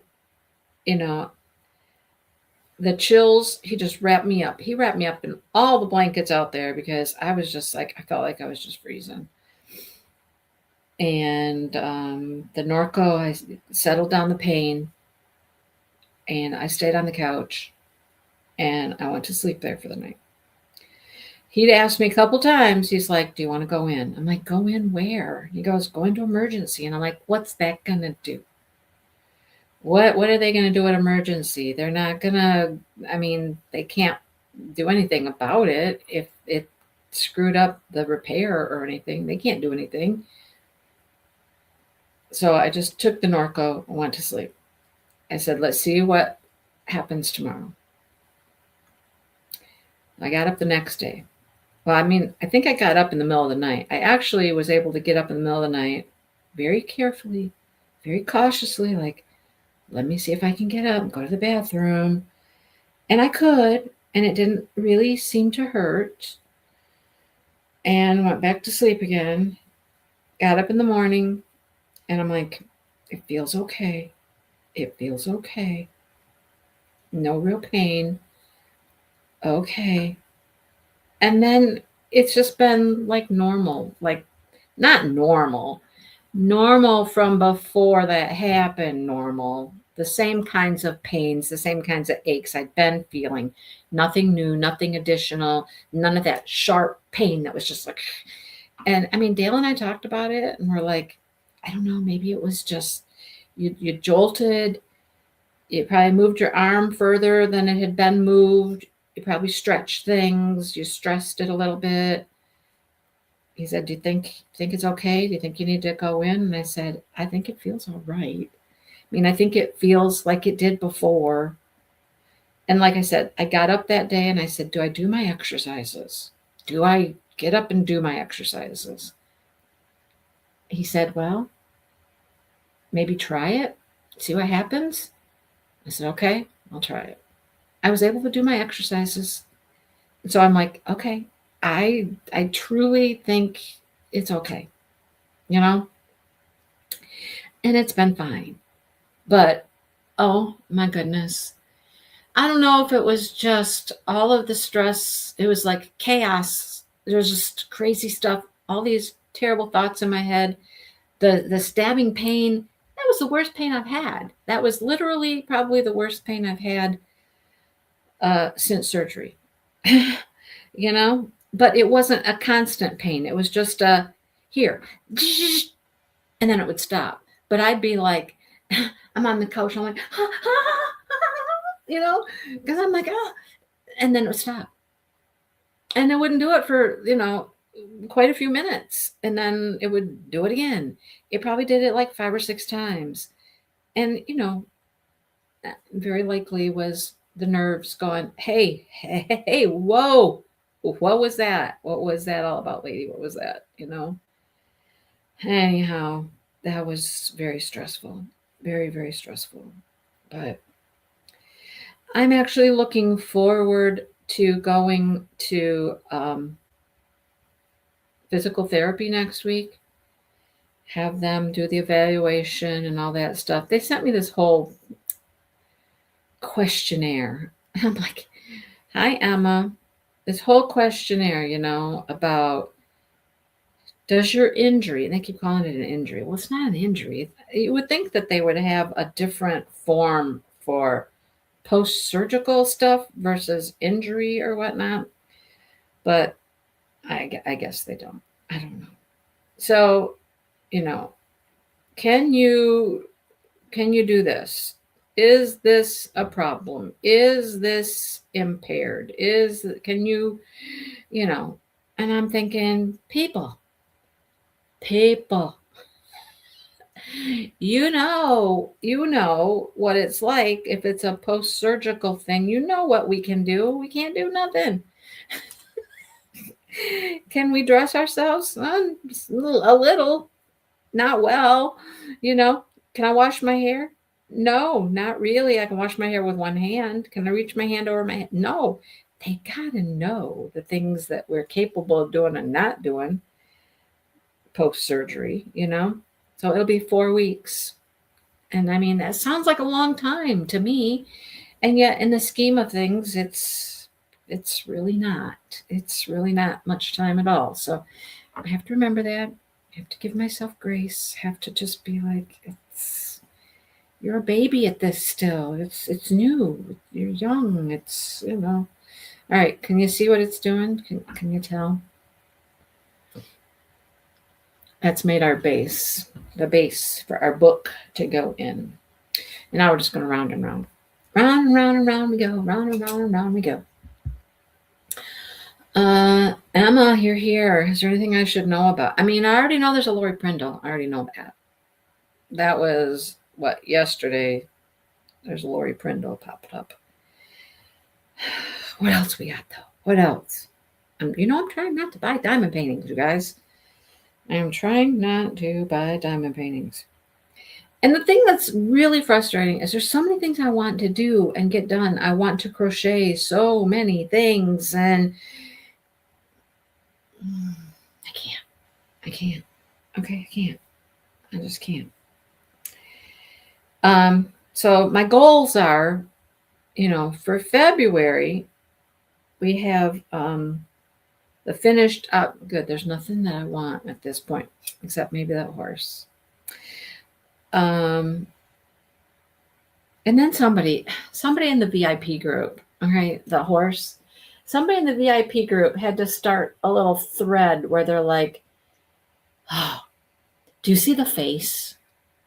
the chills, he just wrapped me up. He wrapped me up in all the blankets out there because I was just like, I felt like I was just freezing. And the Norco, I settled down the pain, and I stayed on the couch, and I went to sleep there for the night. He'd asked me a couple times, he's like, do you want to go in? I'm like, go in where? He goes, go into emergency. And I'm like, what's that going to do? What are they going to do at emergency? They're not going to, they can't do anything about it. If it screwed up the repair or anything, they can't do anything. So I just took the Norco and went to sleep. I said, let's see what happens tomorrow. I got up the next day. Well, I think I got up in the middle of the night. I actually was able to get up in the middle of the night very carefully, very cautiously, like, let me see if I can get up and go to the bathroom. And I could, and it didn't really seem to hurt. And went back to sleep again. Got up in the morning, and I'm like, it feels okay. It feels okay. No real pain. Okay. And then it's just been like normal, like not normal from before that happened, normal. The same kinds of pains, the same kinds of aches I'd been feeling. Nothing new, nothing additional, none of that sharp pain that was just like, and Dale and I talked about it, and we're like, I don't know, maybe it was just, you jolted, you probably moved your arm further than it had been moved. You probably stretched things. You stressed it a little bit. He said, do you think it's okay? Do you think you need to go in? And I said, I think it feels all right. I think it feels like it did before. And like I said, I got up that day and I said, do I do my exercises? Do I get up and do my exercises? He said, well, maybe try it. See what happens. I said, okay, I'll try it. I was able to do my exercises. So I'm like, okay, I truly think it's okay, And it's been fine. But Oh my goodness. I don't know if it was just all of the stress. It was like chaos. There was just crazy stuff, all these terrible thoughts in my head. The stabbing pain, that was the worst pain I've had. That was literally probably the worst pain I've had since surgery. You know, but it wasn't a constant pain. It was just a here, and then it would stop. But I'd be like, I'm on the couch. I'm like, you know, because I'm like, oh, and then it would stop. And it wouldn't do it for, quite a few minutes. And then it would do it again. It probably did it like 5 or 6 times. And, very likely was the nerves going, hey, hey, hey, whoa, what was that? What was that all about, lady? What was that? Anyhow, that was very stressful, very, very stressful. But I'm actually looking forward to going to physical therapy next week, have them do the evaluation and all that stuff. They sent me this whole questionnaire. I'm like, hi, Emma. This whole questionnaire, about does your injury, and they keep calling it an injury. Well, it's not an injury. You would think that they would have a different form for post-surgical stuff versus injury or whatnot. But I guess they don't. I don't know. So, can you do this? Is this a problem? Is this impaired? Can you, and I'm thinking, people, you know what it's like if it's a post-surgical thing. You know what we can do. We can't do nothing. Can we dress ourselves? A little, not well. Can I wash my hair? No, not really. I can wash my hair with one hand. Can I reach my hand over my head? No. They gotta know the things that we're capable of doing and not doing post-surgery, So it'll be 4 weeks. And I mean, that sounds like a long time to me. And yet in the scheme of things, it's really not. It's really not much time at all. So I have to remember that. I have to give myself grace. Have to just be like, you're a baby at this still. It's new. You're young. It's, All right. Can you see what it's doing? Can you tell? That's made our base, the base for our book to go in. And now we're just going round and round. Round and round and round we go. Round and round and round we go. Emma, you're here. Is there anything I should know about? I mean, I already know there's a Lori Prindle. I already know that. That was, yesterday. There's a Lori Prindle popped up. What else we got, though? What else? I'm trying not to buy diamond paintings, you guys. I am trying not to buy diamond paintings. And the thing that's really frustrating is there's so many things I want to do and get done. I want to crochet so many things, and I can't. Okay, I can't. I just can't. So my goals are, for February, we have the finished up. Good. There's nothing that I want at this point, except maybe that horse. And then somebody in the VIP group, okay, the horse, somebody in the VIP group had to start a little thread where they're like, oh, do you see the face?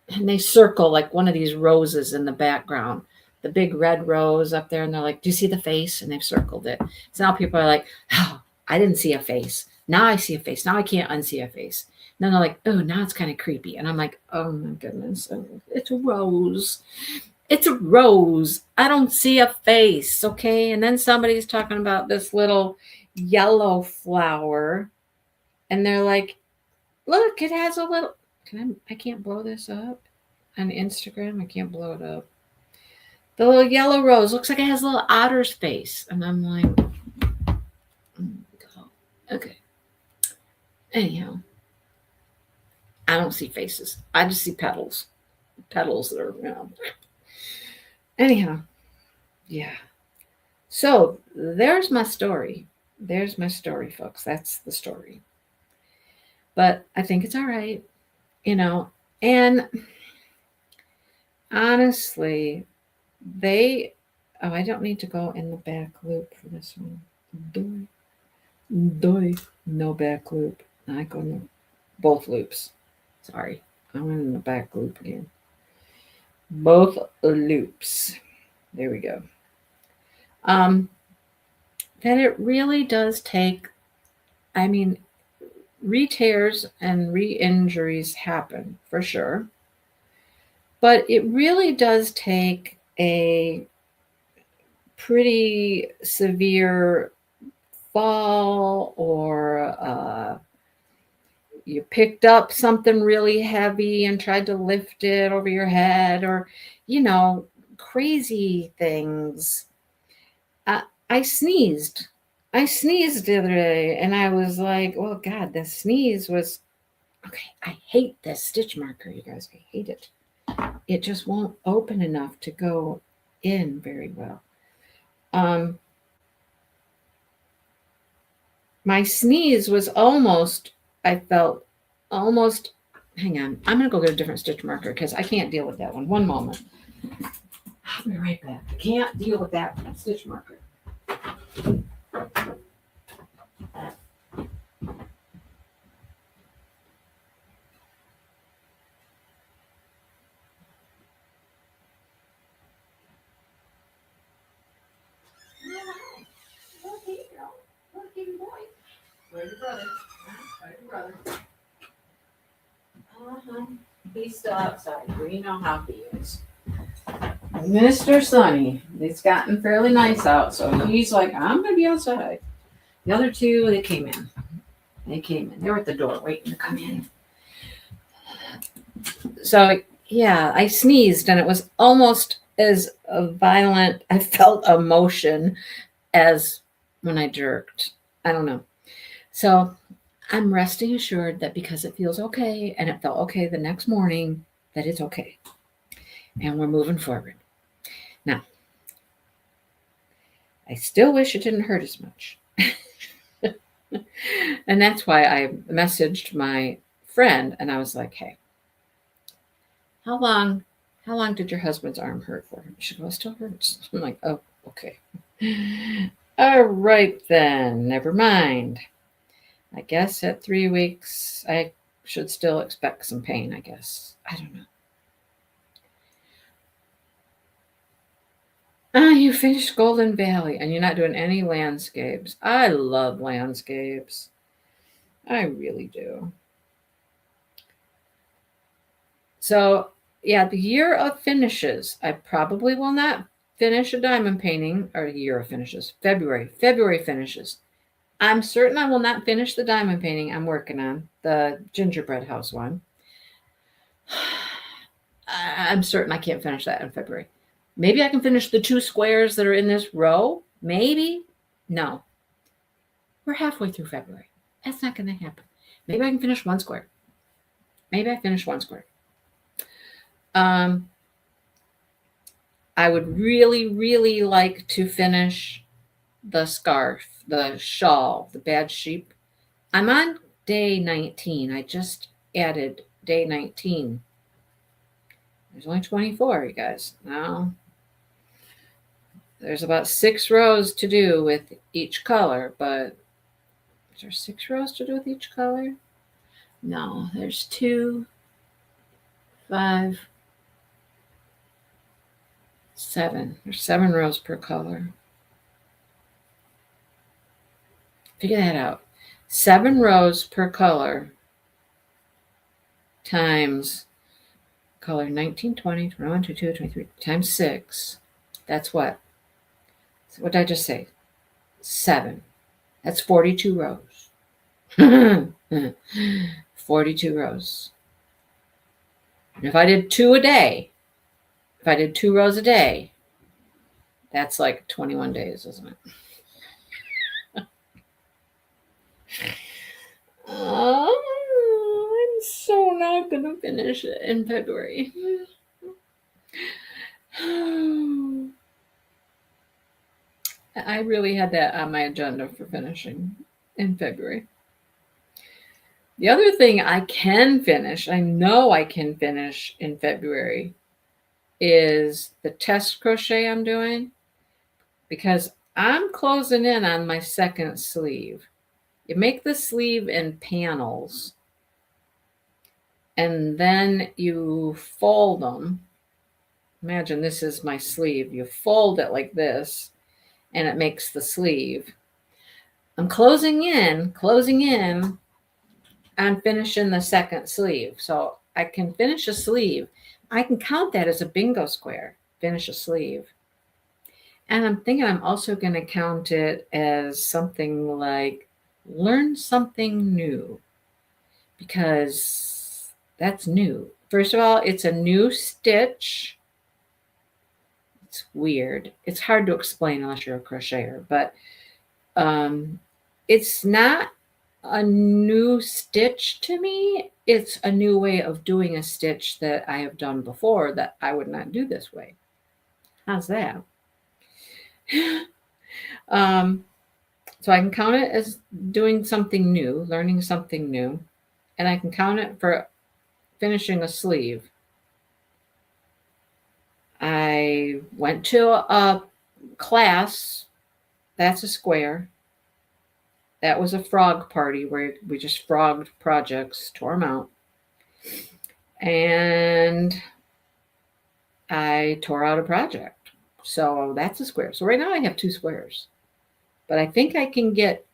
And they circle like one of these roses in the background, the big red rose up there. And they're like, do you see the face? And they've circled it. So now people are like, oh, I didn't see a face. Now I see a face. Now I can't unsee a face. And then they're like, oh, now it's kind of creepy. And I'm like, oh my goodness, it's a rose. It's a rose. I don't see a face. Okay. And then somebody's talking about this little yellow flower. And they're like, look, it has a little, I can't blow this up on Instagram. I can't blow it up. The little yellow rose looks like it has a little otter's face. And I'm like, okay. Anyhow, I don't see faces. I just see petals. Petals that are, Anyhow, yeah. So there's my story. There's my story, folks. That's the story. But I think it's all right, you know. And honestly, they, oh, I don't need to go in the back loop for this one. Doy. No back loop. I go in both loops. Sorry. I went in the back loop again. Both loops. There we go. That it really does take, I mean, re-tears and re-injuries happen for sure. But it really does take a pretty severe fall, or you picked up something really heavy and tried to lift it over your head, or, crazy things. I sneezed. I sneezed the other day, and I was like, oh, God, the sneeze was, okay, I hate this stitch marker, you guys. I hate it. It just won't open enough to go in very well. My sneeze was almost, I felt almost, hang on, I'm going to go get a different stitch marker because I can't deal with that one. One moment. I'll be right back. I can't deal with that stitch marker. Where's your brother? Where's your brother? He's still outside. We know how he is. Mr. Sunny. It's gotten fairly nice out, so he's like, I'm going to be outside. The other two, they came in. They were at the door waiting to come in. So, yeah, I sneezed, and it was almost as violent. I felt emotion as when I jerked. I don't know. So I'm resting assured that because it feels okay, and it felt okay the next morning, that it's okay. And we're moving forward. Now, I still wish it didn't hurt as much. And that's why I messaged my friend, and I was like, hey, how long did your husband's arm hurt for? She goes, it still hurts. I'm like, oh, okay. All right then, never mind. I guess at 3 weeks, I should still expect some pain, I guess. I don't know. You finished Golden Valley, and you're not doing any landscapes. I love landscapes. I really do. So, yeah, the year of finishes. I probably will not finish a diamond painting, or year of finishes. February finishes. I'm certain I will not finish the diamond painting I'm working on, the gingerbread house one. I'm certain I can't finish that in February. Maybe I can finish the 2 squares that are in this row. Maybe. No. We're halfway through February. That's not going to happen. Maybe I can finish 1 square. Maybe I finish 1 square. I would really, really like to finish the scarf, the shawl, the bad sheep. I'm on day 19. I just added day 19. There's only 24, you guys. Now, there's about 6 rows to do with each color, but is there 6 rows to do with each color? No, there's 2, 5, 7. There's 7 rows per color. Figure that out. 7 rows per color times color 19, 20, 21, 22, 23 times 6. That's what? So what did I just say? 7. That's 42 rows. 42 rows. And if I did 2 a day, if I did 2 rows a day, that's like 21 days, isn't it? I'm so not going to finish it in February. I really had that on my agenda for finishing in February. The other thing I can finish, I know I can finish in February, is the test crochet I'm doing, because I'm closing in on my second sleeve. You make the sleeve in panels, and then you fold them. Imagine this is my sleeve. You fold it like this, and it makes the sleeve. I'm closing in on finishing the second sleeve. So I can finish a sleeve. I can count that as a bingo square, finish a sleeve. And I'm thinking I'm also going to count it as something like learn something new, because that's new. First of all, it's a new stitch. It's weird. It's hard to explain unless you're a crocheter, but it's not a new stitch to me. It's a new way of doing a stitch that I have done before that I would not do this way. How's that? So I can count it as doing something new, learning something new, and I can count it for finishing a sleeve. I went to a class, that's a square. That was a frog party where we just frogged projects, tore them out. And I tore out a project. So that's a square. So right now I have 2 squares. But I think I can get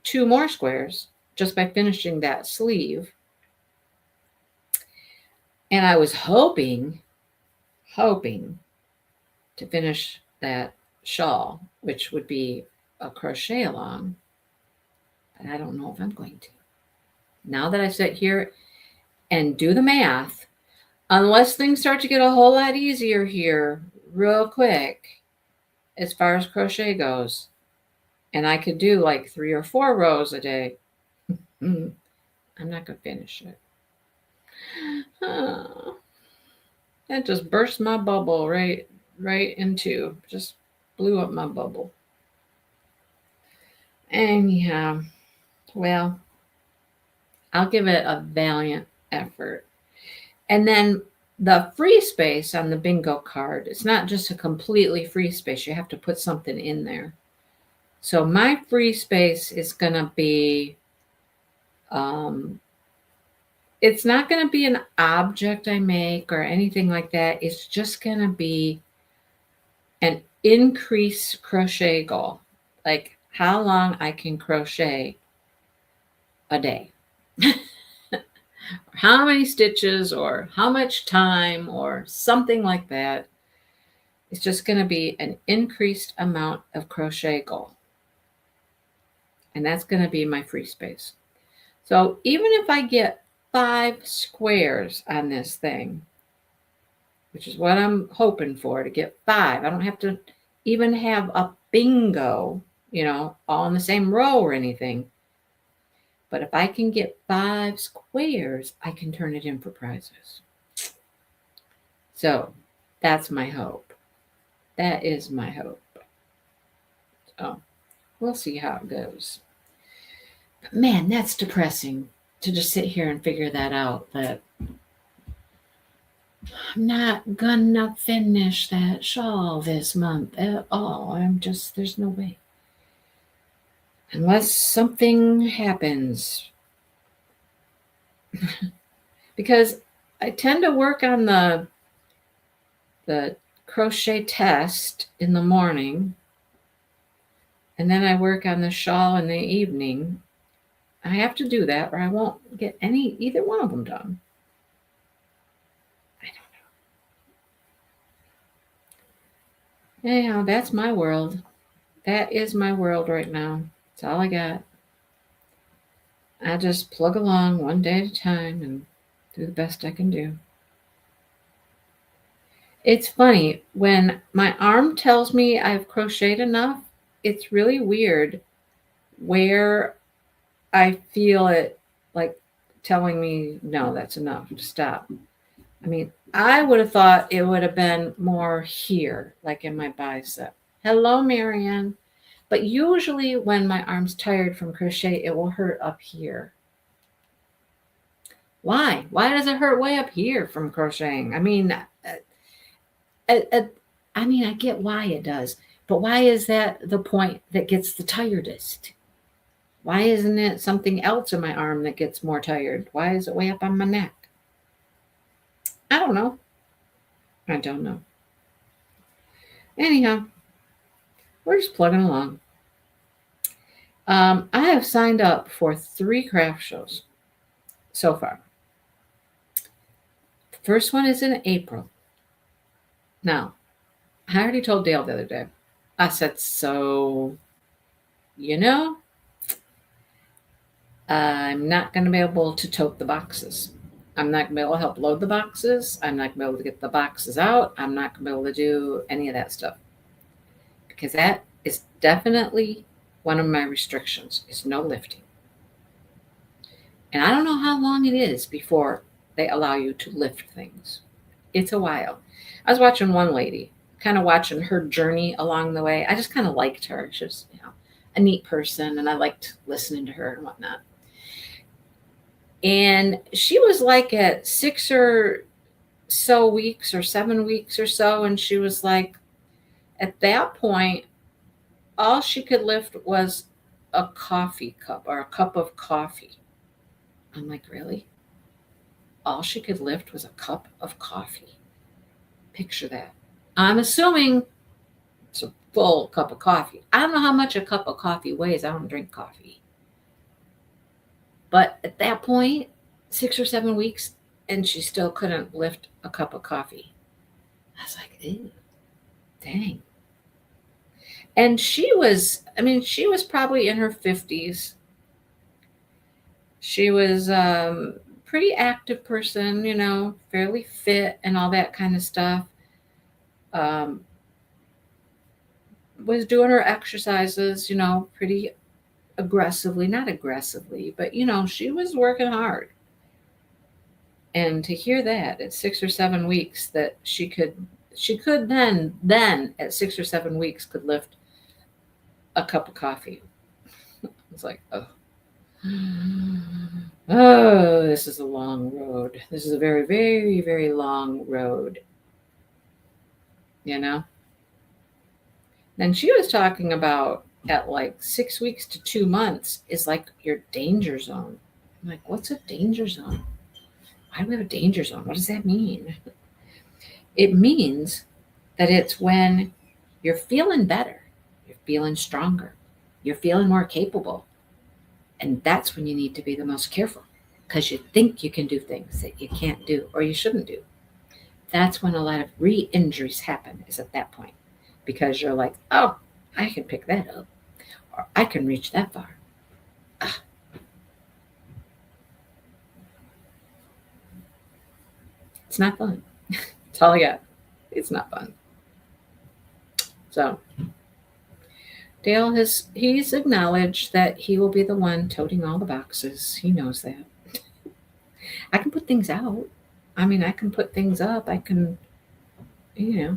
2 more squares just by finishing that sleeve. And I was hoping to finish that shawl, which would be a crochet-along. But I don't know if I'm going to. Now that I sit here and do the math, unless things start to get a whole lot easier here real quick as far as crochet goes, and I could do like 3 or 4 rows a day, I'm not going to finish it. That just burst my bubble right in two. Just blew up my bubble. Anyhow, well, I'll give it a valiant effort. And then the free space on the bingo card, it's not just a completely free space. You have to put something in there. So my free space is going to be, it's not going to be an object I make or anything like that. It's just going to be an increased crochet goal, like how long I can crochet a day. How many stitches or how much time or something like that. It's just going to be an increased amount of crochet goal. And that's going to be my free space. So even if I get 5 squares on this thing, which is what I'm hoping for, to get 5. I don't have to even have a bingo, all in the same row or anything. But if I can get 5 squares, I can turn it in for prizes. So that's my hope. That is my hope. So we'll see how it goes. But man, that's depressing to just sit here and figure that out, that I'm not gonna finish that shawl this month at all. There's no way. Unless something happens. Because I tend to work on the crochet test in the morning, and then I work on the shawl in the evening. I have to do that or I won't get either one of them done. I don't know. Anyhow, that's my world. That is my world right now. That's all I got. I just plug along one day at a time and do the best I can do. It's funny, when my arm tells me I've crocheted enough, it's really weird where I feel it like telling me, no, that's enough, stop. I mean, I would have thought it would have been more here, like in my bicep. Hello, Marianne. But usually when my arm's tired from crochet, it will hurt up here. Why? Why does it hurt way up here from crocheting? I mean, I get why it does, but why is that the point that gets the tiredest? Why isn't it something else in my arm that gets more tired? Why is it way up on my neck? I don't know. I don't know. Anyhow, we're just plugging along. I have signed up for 3 craft shows so far. The first one is in April. Now, I already told Dale the other day. I said, so, I'm not going to be able to tote the boxes. I'm not going to be able to help load the boxes. I'm not going to be able to get the boxes out. I'm not going to be able to do any of that stuff. Because that is definitely one of my restrictions, is no lifting. And I don't know how long it is before they allow you to lift things. It's a while. I was watching one lady, kind of watching her journey along the way. I just kind of liked her. She was, a neat person, and I liked listening to her and whatnot. And she was like at 6 or so weeks or 7 weeks or so, and she was like, at that point, all she could lift was a coffee cup or a cup of coffee. I'm like, really? All she could lift was a cup of coffee. Picture that. I'm assuming it's a full cup of coffee. I don't know how much a cup of coffee weighs. I don't drink coffee. But at that point, 6 or 7 weeks, and she still couldn't lift a cup of coffee. I was like, ew, dang. And she was probably in her 50s. She was pretty active person, fairly fit and all that kind of stuff. Was doing her exercises, pretty aggressively, not aggressively, but she was working hard. And to hear that at 6 or 7 weeks that she could then at 6 or 7 weeks could lift a cup of coffee. It's like, oh, this is a long road. This is a very, very, very long road. Then she was talking about at like 6 weeks to 2 months is like your danger zone. I'm like, what's a danger zone? Why do we have a danger zone? What does that mean? It means that it's when you're feeling better, you're feeling stronger, you're feeling more capable. And that's when you need to be the most careful, because you think you can do things that you can't do or you shouldn't do. That's when a lot of re-injuries happen, is at that point, because you're like, oh, I can pick that up, or I can reach that far. It's not fun. That's all I got. It's not fun. So Dale he's acknowledged that he will be the one toting all the boxes. He knows that. I can put things out. I can put things up. I can, I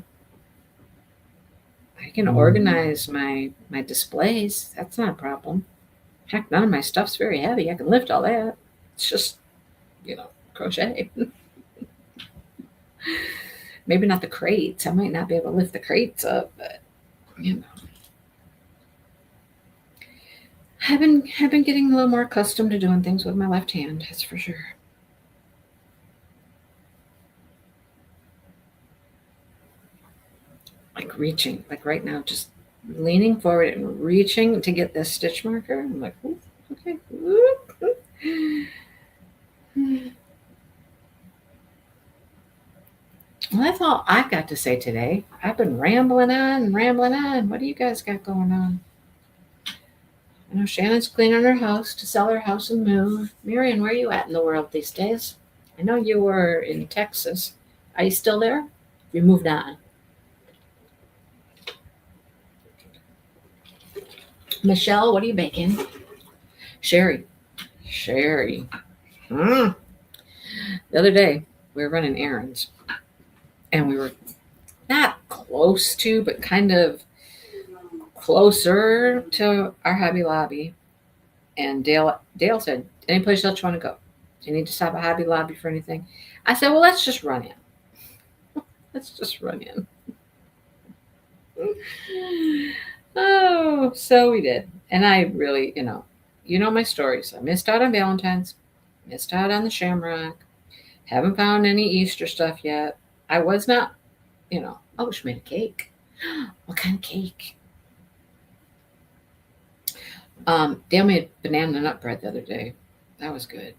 can organize my displays. That's not a problem. Heck, none of my stuff's very heavy. I can lift all that. It's just, crochet. Maybe not the crates. I might not be able to lift the crates up, but I've been getting a little more accustomed to doing things with my left hand, that's for sure. Like reaching, like right now, just leaning forward and reaching to get this stitch marker. I'm like, ooh, okay. Well, that's all I've got to say today. I've been rambling on. What do you guys got going on? I know Shannon's cleaning her house to sell her house and move. Marion, where are you at in the world these days? I know you were in Texas. Are you still there? You moved on. Michelle, what are you baking? Sherry. The other day, we were running errands. And we were not close to, but kind of closer to our Hobby Lobby. And Dale said, any place else you want to go? Do you need to stop at Hobby Lobby for anything? I said, well, let's just run in. Let's just run in. Oh, so we did. And I really, you know my stories. I missed out on Valentine's, missed out on the Shamrock, haven't found any Easter stuff yet. I was not, oh, she made a cake. What kind of cake? Dale made banana nut bread the other day. That was good.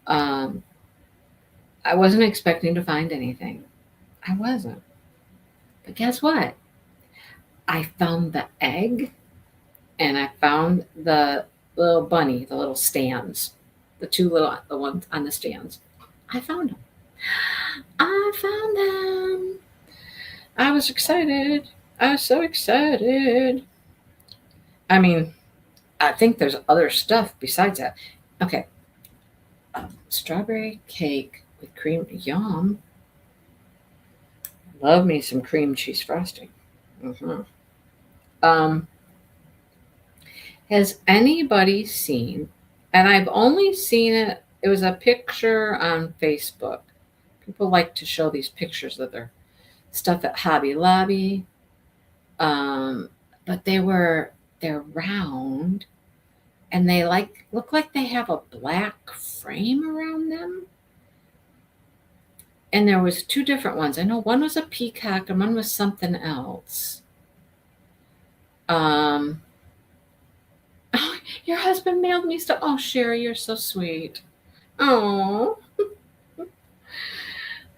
I wasn't expecting to find anything. I wasn't. But guess what? I found the egg and I found the little bunny, the little stands, the ones on the stands. I found them. I found them. I was excited. I was so excited. I mean, I think there's other stuff besides that. Okay. Strawberry cake with cream. Yum. Love me some cream cheese frosting. Has anybody seen, and I've only seen it, it was a picture on Facebook. People like to show these pictures of their stuff at Hobby Lobby. But they're round and they look like they have a black frame around them. And there was two different ones. I know one was a peacock and one was something else. Oh, your husband mailed me stuff. Oh, Sherry, you're so sweet. Oh.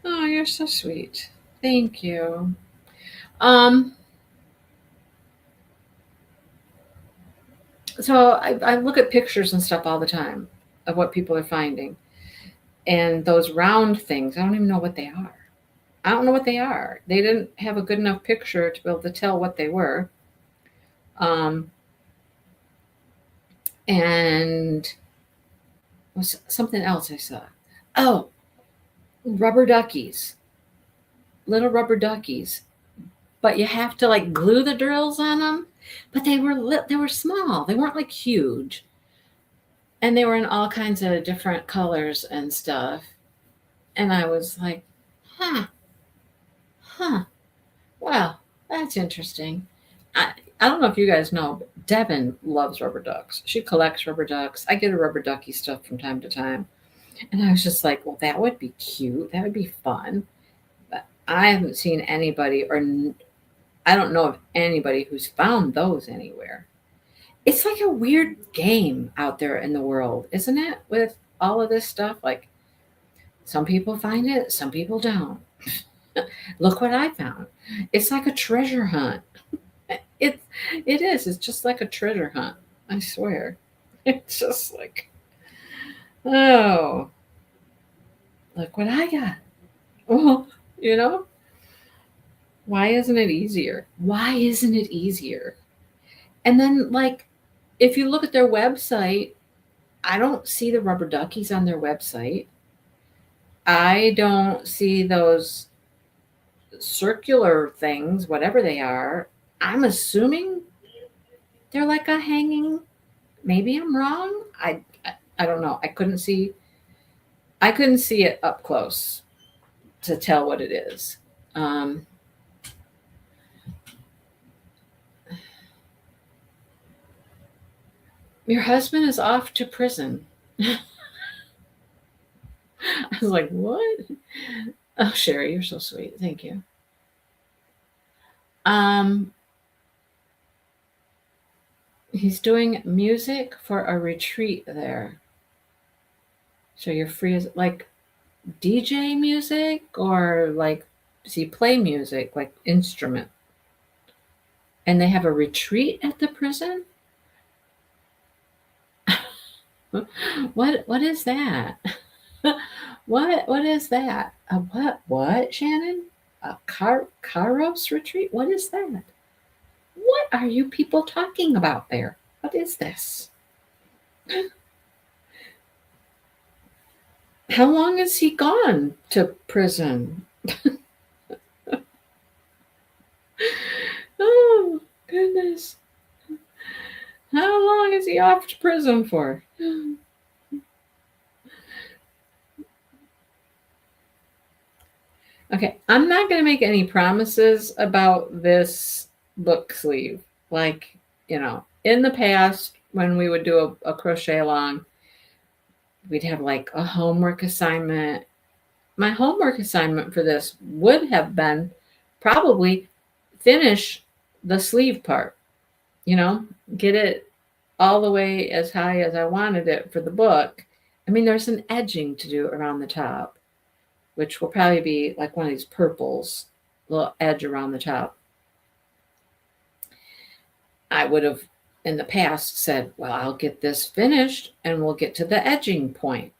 Oh, you're so sweet. Thank you. So I look at pictures and stuff all the time of what people are finding. And those round things, I don't even know what they are. I don't know what they are. They didn't have a good enough picture to be able to tell what they were. And was something else I saw. Oh, rubber duckies. Little rubber duckies. But you have to glue the drills on them. But they were small. They weren't huge. And they were in all kinds of different colors and stuff. And I was like, huh. Well, that's interesting. I don't know if you guys know, but Devin loves rubber ducks. She collects rubber ducks. I get her rubber ducky stuff from time to time. And I was just like, well, that would be cute. That would be fun. But I haven't seen anybody, or I don't know of anybody who's found those anywhere. It's like a weird game out there in the world, isn't it? With all of this stuff, some people find it, some people don't. Look what I found. It's like a treasure hunt. It is. It's just like a treasure hunt. I swear. It's just oh, look what I got. Well, why isn't it easier? Why isn't it easier? And then, if you look at their website, I don't see the rubber duckies on their website. I don't see those circular things, whatever they are. I'm assuming they're like a hanging. Maybe I'm wrong. I don't know. I couldn't see it up close to tell what it is. Your husband is off to prison. I was like, what? Oh, Sherry, you're so sweet. Thank you. He's doing music for a retreat there. So you're free as DJ music, or does he play music, instrument? And they have a retreat at the prison? What is that? What is that? A what, Shannon? A Kairos retreat? What is that? What are you people talking about there? What is this? How long has he gone to prison? Oh, he off to prison for? Okay, I'm not going to make any promises about this book sleeve. Like, in the past, when we would do a crochet-along, we'd have like a homework assignment. My homework assignment for this would have been probably finish the sleeve part, get it all the way as high as I wanted it for the book. I mean, there's an edging to do around the top, which will probably be like one of these purples, little edge around the top. I would have in the past said, well, I'll get this finished and we'll get to the edging point.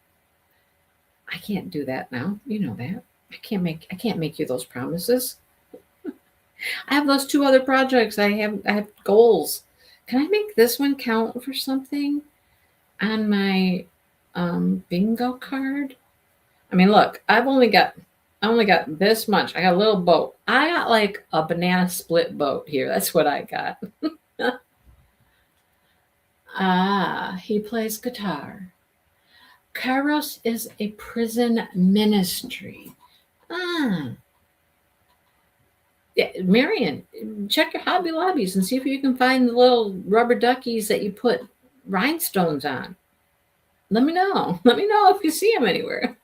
I can't do that now. You know that. I can't make you those promises. I have those 2 other projects. I have goals. Can I make this one count for something on my bingo card? I mean, look, I only got this much. I got a little boat. I got like a banana split boat here. That's what I got. He plays guitar. Kairos is a prison ministry. Yeah, Marion, check your Hobby Lobbies and see if you can find the little rubber duckies that you put rhinestones on. Let me know. Let me know if you see them anywhere.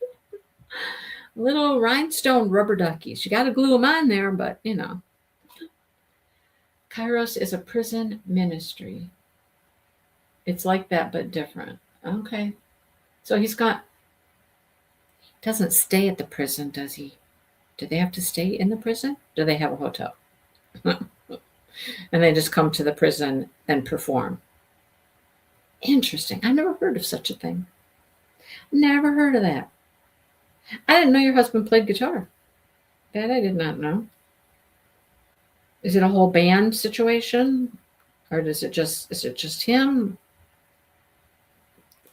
Little rhinestone rubber duckies. You got to glue them on there, but Kairos is a prison ministry. It's like that, but different. Okay. So doesn't stay at the prison, does he? Do they have to stay in the prison? Do they have a hotel? And they just come to the prison and perform. Interesting. I've never heard of such a thing. Never heard of that. I didn't know your husband played guitar. That I did not know. Is it a whole band situation? Or is it just him?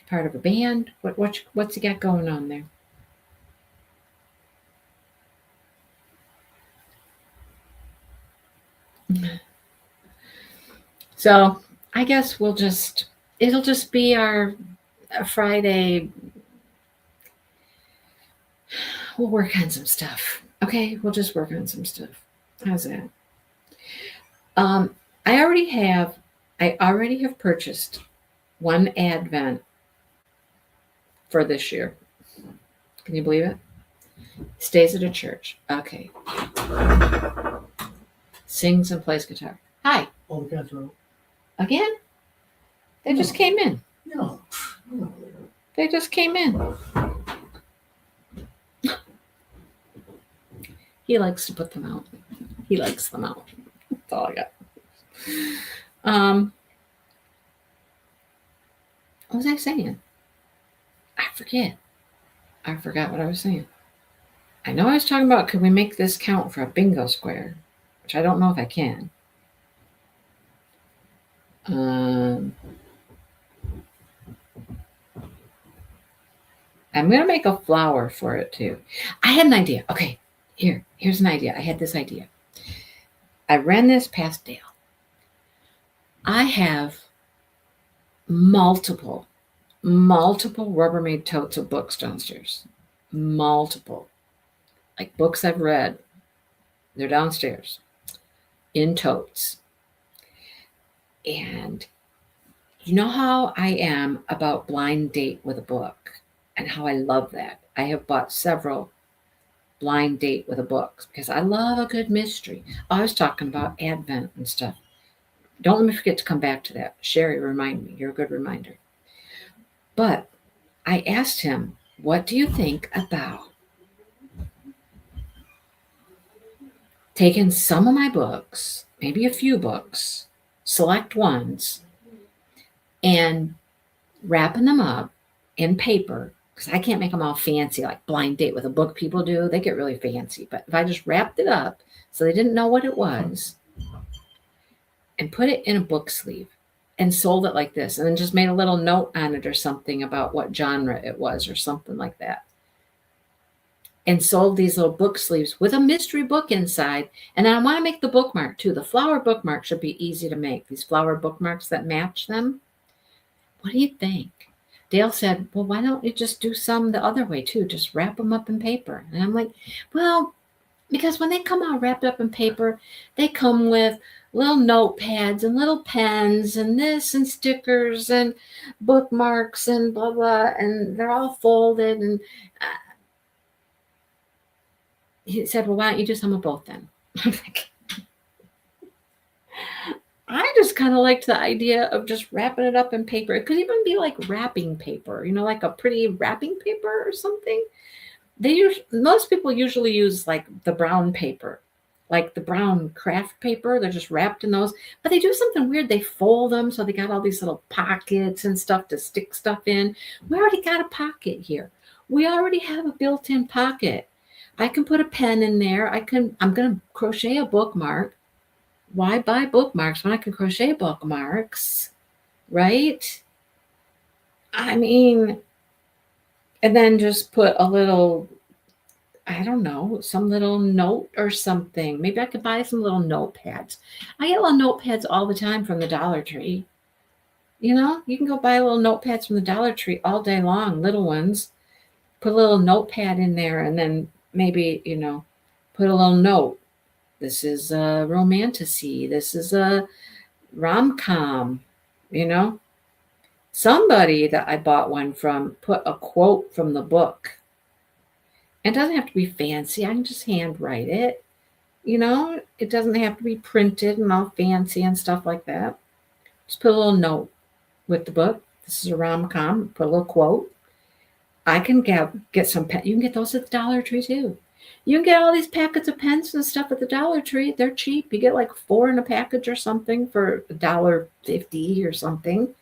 Part of a band? What's he got going on there? So I guess it'll just be our Friday. We'll work on some stuff. Okay, we'll just work on some stuff. How's that? I already have purchased one Advent for this year. Can you believe it? Stays at a church. Okay. Sings and plays guitar. Hi. All the cats are out. Again? They just came in. No. They just came in. He likes to put them out. He likes them out. That's all I got. What was I saying? I forgot what I was saying. I know I was talking about, could we make this count for a bingo square? Which I don't know if I can. I'm going to make a flower for it too. I had an idea. Okay, here's an idea. I had this idea. I ran this past Dale. I have multiple Rubbermaid totes of books downstairs. Multiple. Like books I've read. They're downstairs in totes. And you know how I am about blind date with a book and how I love that. I have bought several blind date with a book because I love a good mystery. I was talking about Advent and stuff. Don't let me forget to come back to that. Sherry, remind me. You're a good reminder. But I asked him, what do you think about taking some of my books, maybe a few books, select ones, and wrapping them up in paper, because I can't make them all fancy like blind date with a book people do. They get really fancy. But if I just wrapped it up so they didn't know what it was and put it in a book sleeve and sold it like this, and then just made a little note on it or something about what genre it was or something like that, and sold these little book sleeves with a mystery book inside. And then I want to make the bookmark too. The flower bookmark should be easy to make. These flower bookmarks that match them. What do you think? Dale said, well, why don't you just do some the other way too? Just wrap them up in paper. And I'm like, well, because when they come out wrapped up in paper, they come with little notepads and little pens and this and stickers and bookmarks and blah, blah. And they're all folded. And he said, well, why don't you do some of both then? I'm like, I just kind of liked the idea of just wrapping it up in paper. It could even be like wrapping paper, like a pretty wrapping paper or something. Most people usually use like the brown paper, like the brown craft paper. They're just wrapped in those, but they do something weird. They fold them so they got all these little pockets and stuff to stick stuff in. We already got a pocket here. We already have a built-in pocket. I can put a pen in there. I'm going to crochet a bookmark. Why buy bookmarks when I can crochet bookmarks, right? I mean, and then just put a little, I don't know, some little note or something. Maybe I could buy some little notepads. I get little notepads all the time from the Dollar Tree. You can go buy little notepads from the Dollar Tree all day long, little ones. Put a little notepad in there and then maybe, put a little note. This is a romantasy. This is a rom-com, Somebody that I bought one from put a quote from the book. It doesn't have to be fancy. I can just handwrite it. It doesn't have to be printed and all fancy and stuff like that. Just put a little note with the book. This is a rom-com. Put a little quote. I can get some pen. You can get those at the Dollar Tree too. You can get all these packets of pens and stuff at the Dollar Tree. They're cheap. You get like 4 in a package or something for $1.50 or something.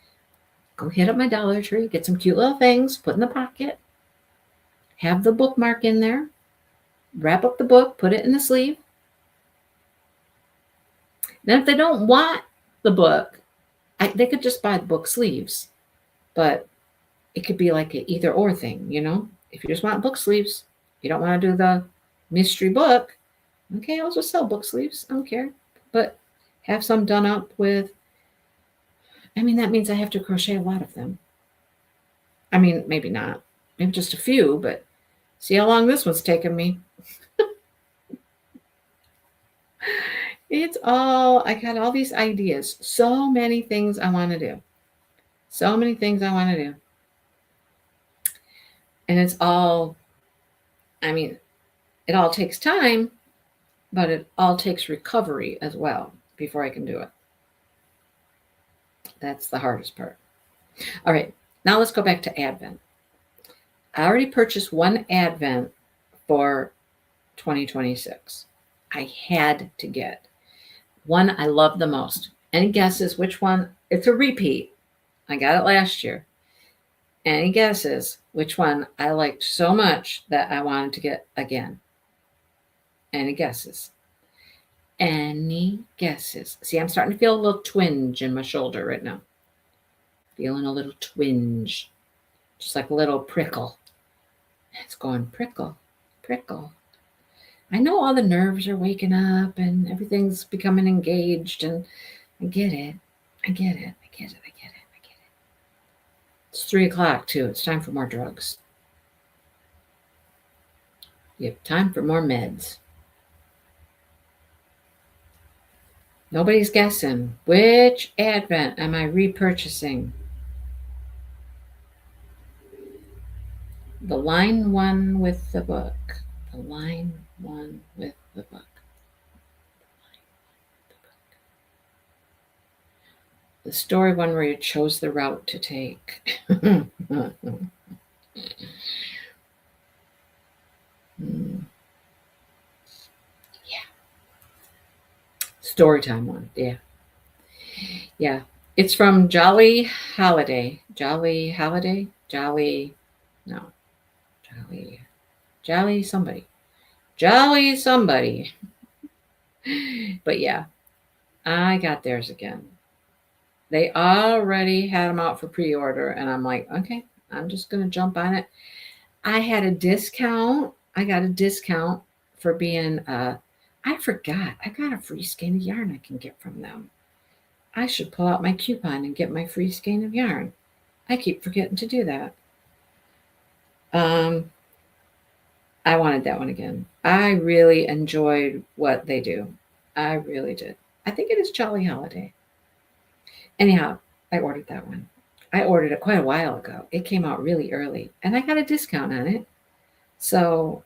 Go hit up my Dollar Tree, get some cute little things, put in the pocket, have the bookmark in there, wrap up the book, put it in the sleeve. Then if they don't want the book, they could just buy the book sleeves. But it could be like an either or thing, If you just want book sleeves, you don't want to do the mystery book, okay, I'll just sell book sleeves. I don't care. But have some done up with, that means I have to crochet a lot of them. Maybe not. Maybe just a few, but see how long this one's taken me. I got all these ideas. So many things I want to do. And it's all, it all takes time, but it all takes recovery as well before I can do it. That's the hardest part. All right, now let's go back to Advent. I already purchased one Advent for 2026. I had to get one I love the most. Any guesses which one? It's a repeat. I got it last year. Any guesses which one I liked so much that I wanted to get again? Any guesses? Any guesses? See, I'm starting to feel a little twinge in my shoulder right now. Feeling a little twinge. Just like a little prickle. It's going prickle, prickle. I know all the nerves are waking up and everything's becoming engaged, and I get it. It's 3:00 too. It's time for more drugs. Yep, time for more meds. Nobody's guessing. Which Advent am I repurchasing? The line one with the book. The line one with the book. The story one where you chose the route to take. Yeah. Storytime one. Yeah. Yeah. It's from Jolly Holiday. Jolly somebody. But yeah, I got theirs again. They already had them out for pre-order, and I'm like, okay, I'm just going to jump on it. I had a discount. I got a discount for being, I forgot. I got a free skein of yarn I can get from them. I should pull out my coupon and get my free skein of yarn. I keep forgetting to do that. I wanted that one again. I really enjoyed what they do. I really did. I think it is Jolly Holiday. Anyhow, I ordered that one. I ordered it quite a while ago. It came out really early, and I got a discount on it. So,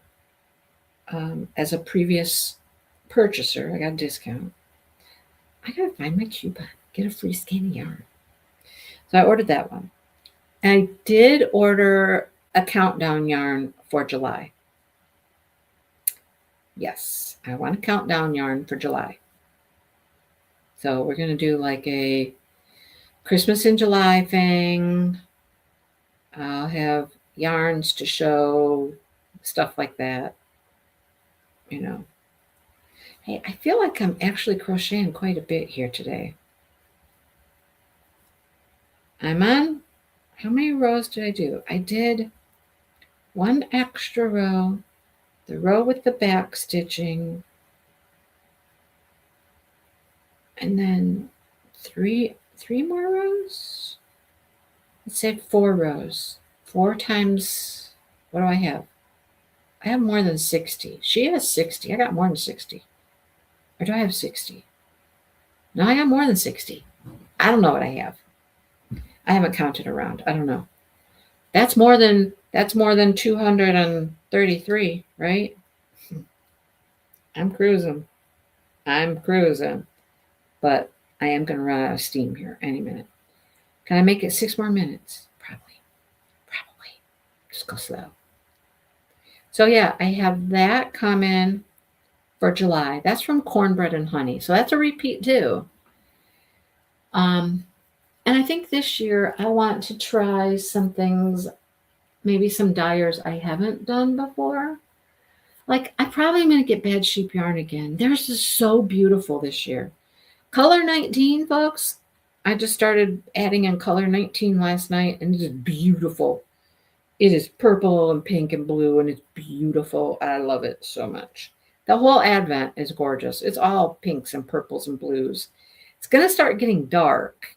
as a previous purchaser, I got a discount. I gotta find my coupon, get a free skein of yarn. So I ordered that one. And I did order a countdown yarn for July. Yes, I want a countdown yarn for July. So we're going to do like a Christmas in July thing. I'll have yarns to show, stuff like that. You know. Hey, I feel like I'm actually crocheting quite a bit here today. I'm on, how many rows did I do? I did one extra row, the row with the back stitching, and then three more rows. It said 4 rows. 4 times, what do I have? I have more than 60. She has 60. I got more than 60. Or do I have 60? No, I got more than 60. I don't know what I have. I haven't counted around. I don't know. That's more than 233, right? I'm cruising. But I am going to run out of steam here any minute. Can I make it 6 more minutes? Probably. Just go slow. So yeah, I have that coming for July. That's from Cornbread and Honey. So that's a repeat too. And I think this year I want to try some things, maybe some dyers I haven't done before. Like I probably am going to get Bad Sheep yarn again. Theirs is so beautiful this year. Color 19, folks. I just started adding in color 19 last night, and it is beautiful. It is purple and pink and blue, and it's beautiful. I love it so much. The whole Advent is gorgeous. It's all pinks and purples and blues. It's going to start getting dark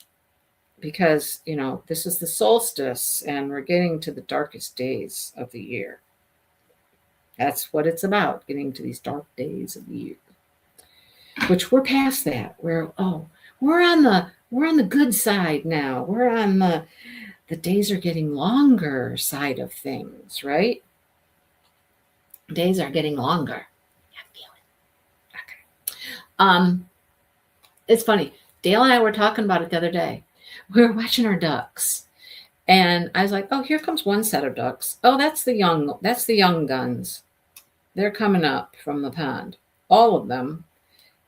because, this is the solstice, and we're getting to the darkest days of the year. That's what it's about, getting to these dark days of the year. Which we're past that. We're on the good side now. We're on the days are getting longer side of things, right? Days are getting longer. I feel it. Okay. It's funny. Dale and I were talking about it the other day. We were watching our ducks, and I was like, "Oh, here comes one set of ducks. Oh, that's the young guns. They're coming up from the pond, all of them."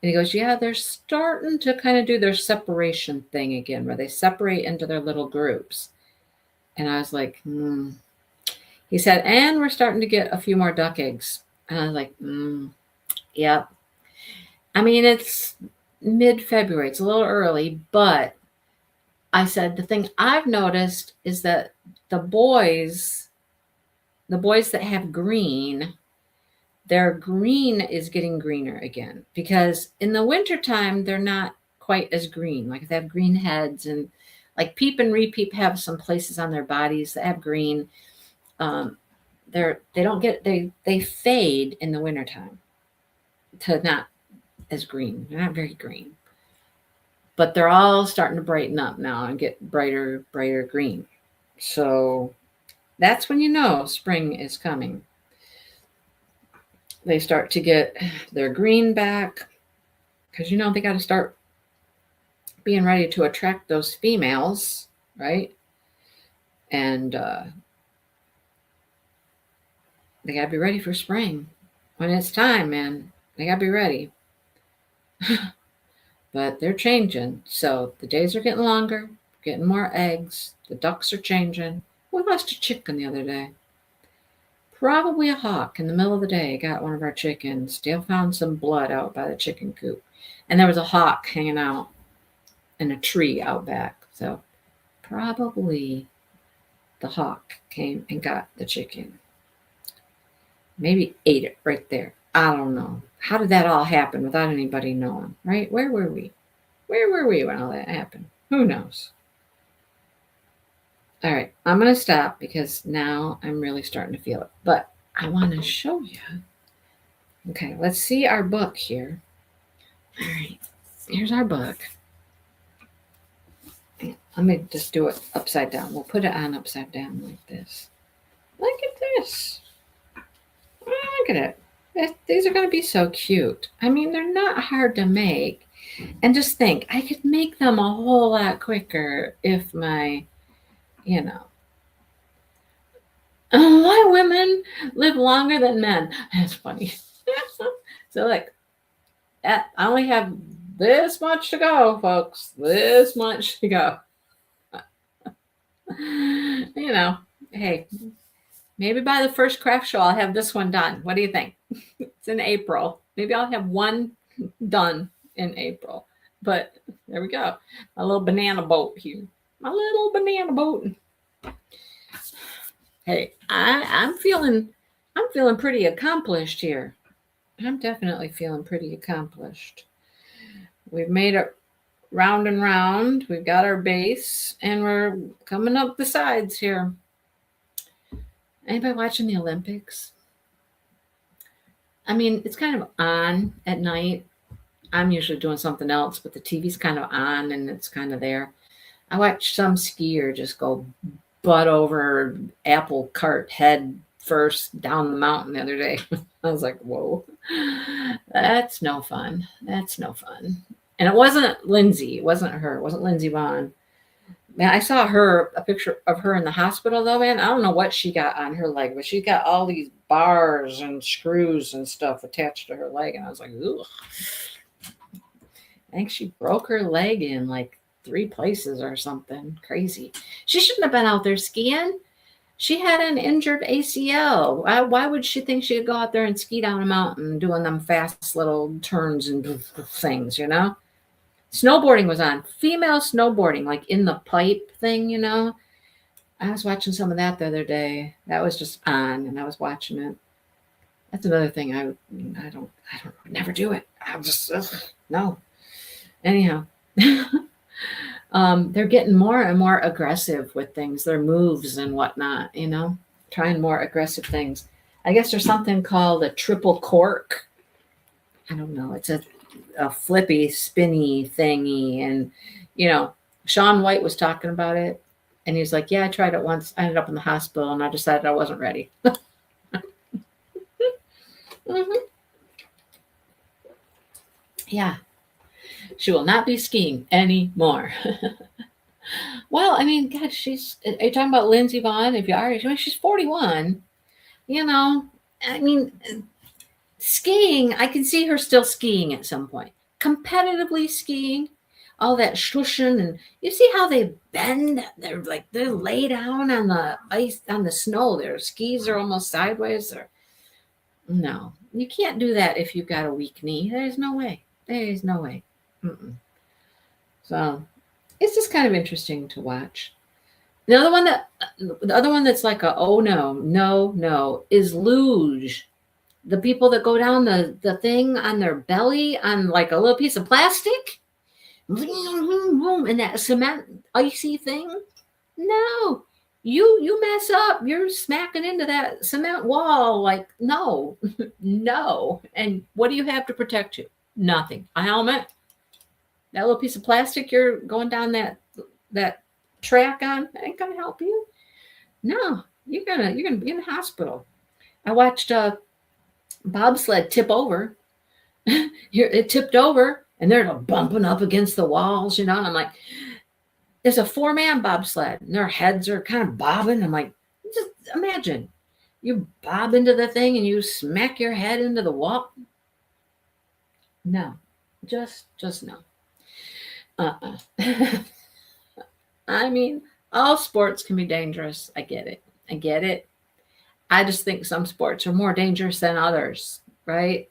And he goes, "Yeah, they're starting to kind of do their separation thing again, where they separate into their little groups." And I was like, He said, "And we're starting to get a few more duck eggs." And I was like, yeah. I mean, it's mid-February. It's a little early, but I said, the thing I've noticed is that the boys that have green, their green is getting greener again, because in the wintertime, they're not quite as green. Like they have green heads, and like Peep and Repeep have some places on their bodies that have green. They fade in the wintertime to not as green. They're not very green, but they're all starting to brighten up now and get brighter green. So that's when you know spring is coming. They start to get their green back, because they got to start being ready to attract those females, right? And they got to be ready for spring. When it's time, man, they got to be ready. But they're changing. So the days are getting longer, getting more eggs. The ducks are changing. We lost a chicken the other day. Probably a hawk in the middle of the day got one of our chickens. Dale found some blood out by the chicken coop. And there was a hawk hanging out in a tree out back. So probably the hawk came and got the chicken. Maybe ate it right there. I don't know. How did that all happen without anybody knowing, right? Where were we? Where were we when all that happened? Who knows? All right, I'm going to stop because now I'm really starting to feel it. But I want to show you. Okay, let's see our book here. All right, here's our book. Let me just do it upside down. We'll put it on upside down like this. Look at this. Look at it. These are going to be so cute. I mean, they're not hard to make. And just think, I could make them a whole lot quicker if my, why women live longer than men. That's funny. So look, I only have this much to go, folks. This much to go. Hey, maybe by the first craft show, I'll have this one done. What do you think? It's in April. Maybe I'll have one done in April. But there we go. A little banana boat here. My little banana boat. Hey, I'm feeling pretty accomplished here. I'm definitely feeling pretty accomplished. We've made it round and round. We've got our base, and we're coming up the sides here. Anybody watching the Olympics? I mean, it's kind of on at night. I'm usually doing something else, but the TV's kind of on and it's kind of there. I watched some skier just go butt over apple cart head first down the mountain the other day. I was like, whoa, that's no fun. That's no fun. And it wasn't Lindsay. It wasn't her. It wasn't Lindsay Vaughn. Man, I saw a picture of her in the hospital though, man. I don't know what she got on her leg, but she got all these bars and screws and stuff attached to her leg. And I was like, ugh. I think she broke her leg in like 3 places or something crazy. She shouldn't have been out there skiing. She had an injured ACL. Why would she think she could go out there and ski down a mountain doing them fast little turns and things, Snowboarding was on. Female snowboarding, like in the pipe thing, I was watching some of that the other day. That was just on, and I was watching it. That's another thing I don't never do it. I'll just no. Anyhow, they're getting more and more aggressive with things, their moves and whatnot, trying more aggressive things. I guess there's something called a triple cork. I don't know. It's a flippy, spinny thingy. And, Shaun White was talking about it. And he's like, yeah, I tried it once. I ended up in the hospital and I decided I wasn't ready. Mm-hmm. Yeah. She will not be skiing anymore. Well, I mean, gosh, are you talking about Lindsay Vaughn? If you are, she's 41. I mean, skiing, I can see her still skiing at some point. Competitively skiing, all that swooshing, and you see how they bend. They're lay down on the ice, on the snow. Their skis are almost sideways. No, you can't do that if you've got a weak knee. There's no way. There's no way. Mm-mm. So it's just kind of interesting to watch. The other one that's like no is luge. The people that go down the thing on their belly on like a little piece of plastic, and that cement icy thing. No, you mess up, you're smacking into that cement wall. Like no. And what do you have to protect you? Nothing. A helmet. That little piece of plastic you're going down that track on ain't gonna help you. No, you're gonna be in the hospital. I watched bobsled tip over. It tipped over and they're bumping up against the walls, and I'm like, there's a 4-man bobsled and their heads are kind of bobbing. I'm like, just imagine you bob into the thing and you smack your head into the wall. No, just no. I mean, all sports can be dangerous. I get it. I just think some sports are more dangerous than others, right?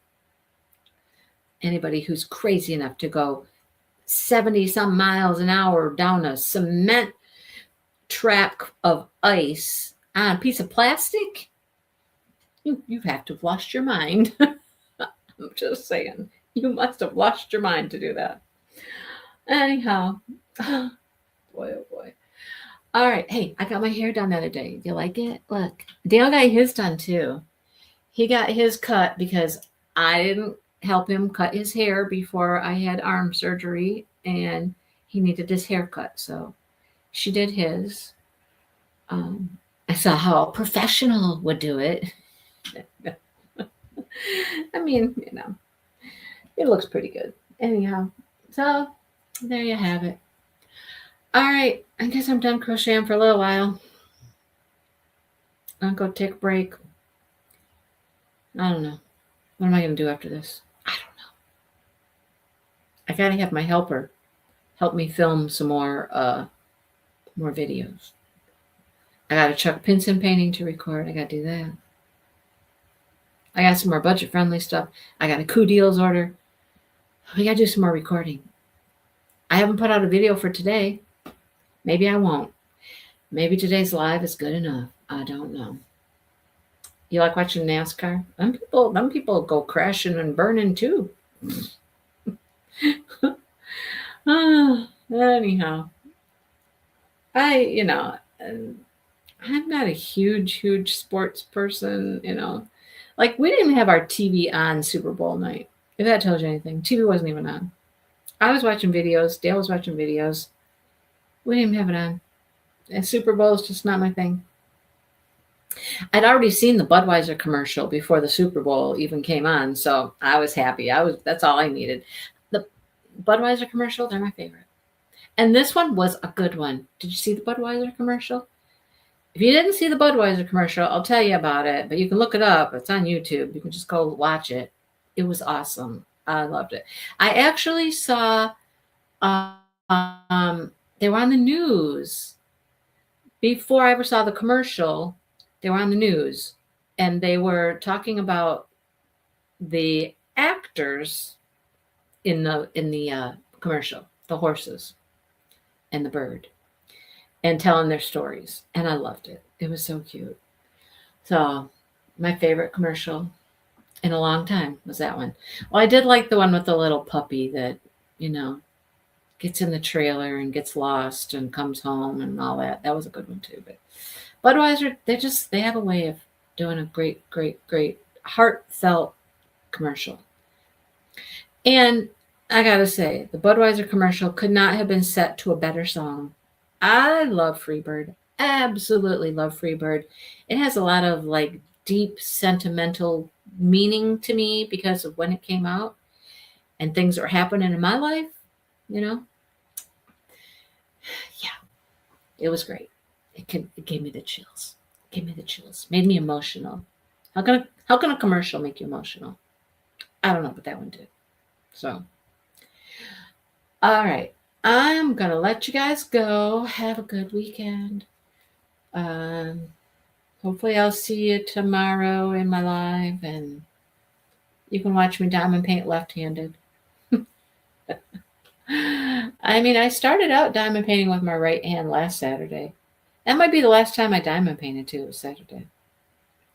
Anybody who's crazy enough to go 70 some miles an hour down a cement track of ice on a piece of plastic, you have to have lost your mind. I'm just saying, you must have lost your mind to do that. Anyhow, boy, oh boy. All right. Hey, I got my hair done the other day. Do you like it? Look, Dale got his done too. He got his cut because I didn't help him cut his hair before I had arm surgery, and he needed his haircut. So she did his. I saw how a professional would do it. I mean, it looks pretty good. Anyhow, so there you have it. All right, I guess I'm done crocheting for a little while. I'll go take a break. I don't know. What am I going to do after this? I don't know. I got to have my helper help me film some more videos. I got a Chuck Pinson painting to record. I got to do that. I got some more budget-friendly stuff. I got a coup deals order. We got to do some more recording. I haven't put out a video for today. Maybe I won't. Maybe today's live is good enough. I don't know. You like watching NASCAR? Them people go crashing and burning too. Anyhow, I'm not a huge sports person. Like, we didn't even have our TV on Super Bowl night. If that tells you anything, TV wasn't even on. I was watching videos. Dale was watching videos. We didn't even have it on. And Super Bowl is just not my thing. I'd already seen the Budweiser commercial before the Super Bowl even came on, so I was happy. That's all I needed. The Budweiser commercial, they're my favorite. And this one was a good one. Did you see the Budweiser commercial? If you didn't see the Budweiser commercial, I'll tell you about it, but you can look it up. It's on YouTube. You can just go watch it. It was awesome. I loved it. I actually saw they were on the news. Before I ever saw the commercial, they were on the news, and they were talking about the actors in the commercial, the horses and the bird, and telling their stories. And I loved it. It was so cute. So my favorite commercial in a long time was that one. Well, I did like the one with the little puppy that, gets in the trailer and gets lost and comes home and all that. That was a good one too. But Budweiser, they have a way of doing a great heartfelt commercial. And I gotta say, the Budweiser commercial could not have been set to a better song. I love Freebird. Absolutely love Freebird. It has a lot of like deep sentimental meaning to me because of when it came out and things that were happening in my life, Yeah. It was great. It gave me the chills. Made me emotional. How can a commercial make you emotional? I don't know, but that one did. So, all right. I'm gonna let you guys go. Have a good weekend. Hopefully I'll see you tomorrow in my live, and you can watch me diamond paint left-handed. I mean, I started out diamond painting with my right hand last Saturday. That might be the last time I diamond painted too, was Saturday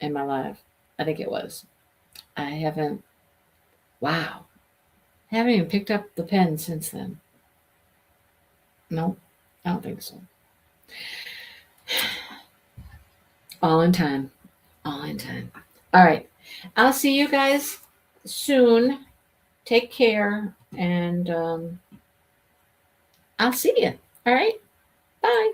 in my live. I think it was. I haven't even picked up the pen since then. Nope, I don't think so. All in time. All right. I'll see you guys soon. Take care, and I'll see you. All right. Bye.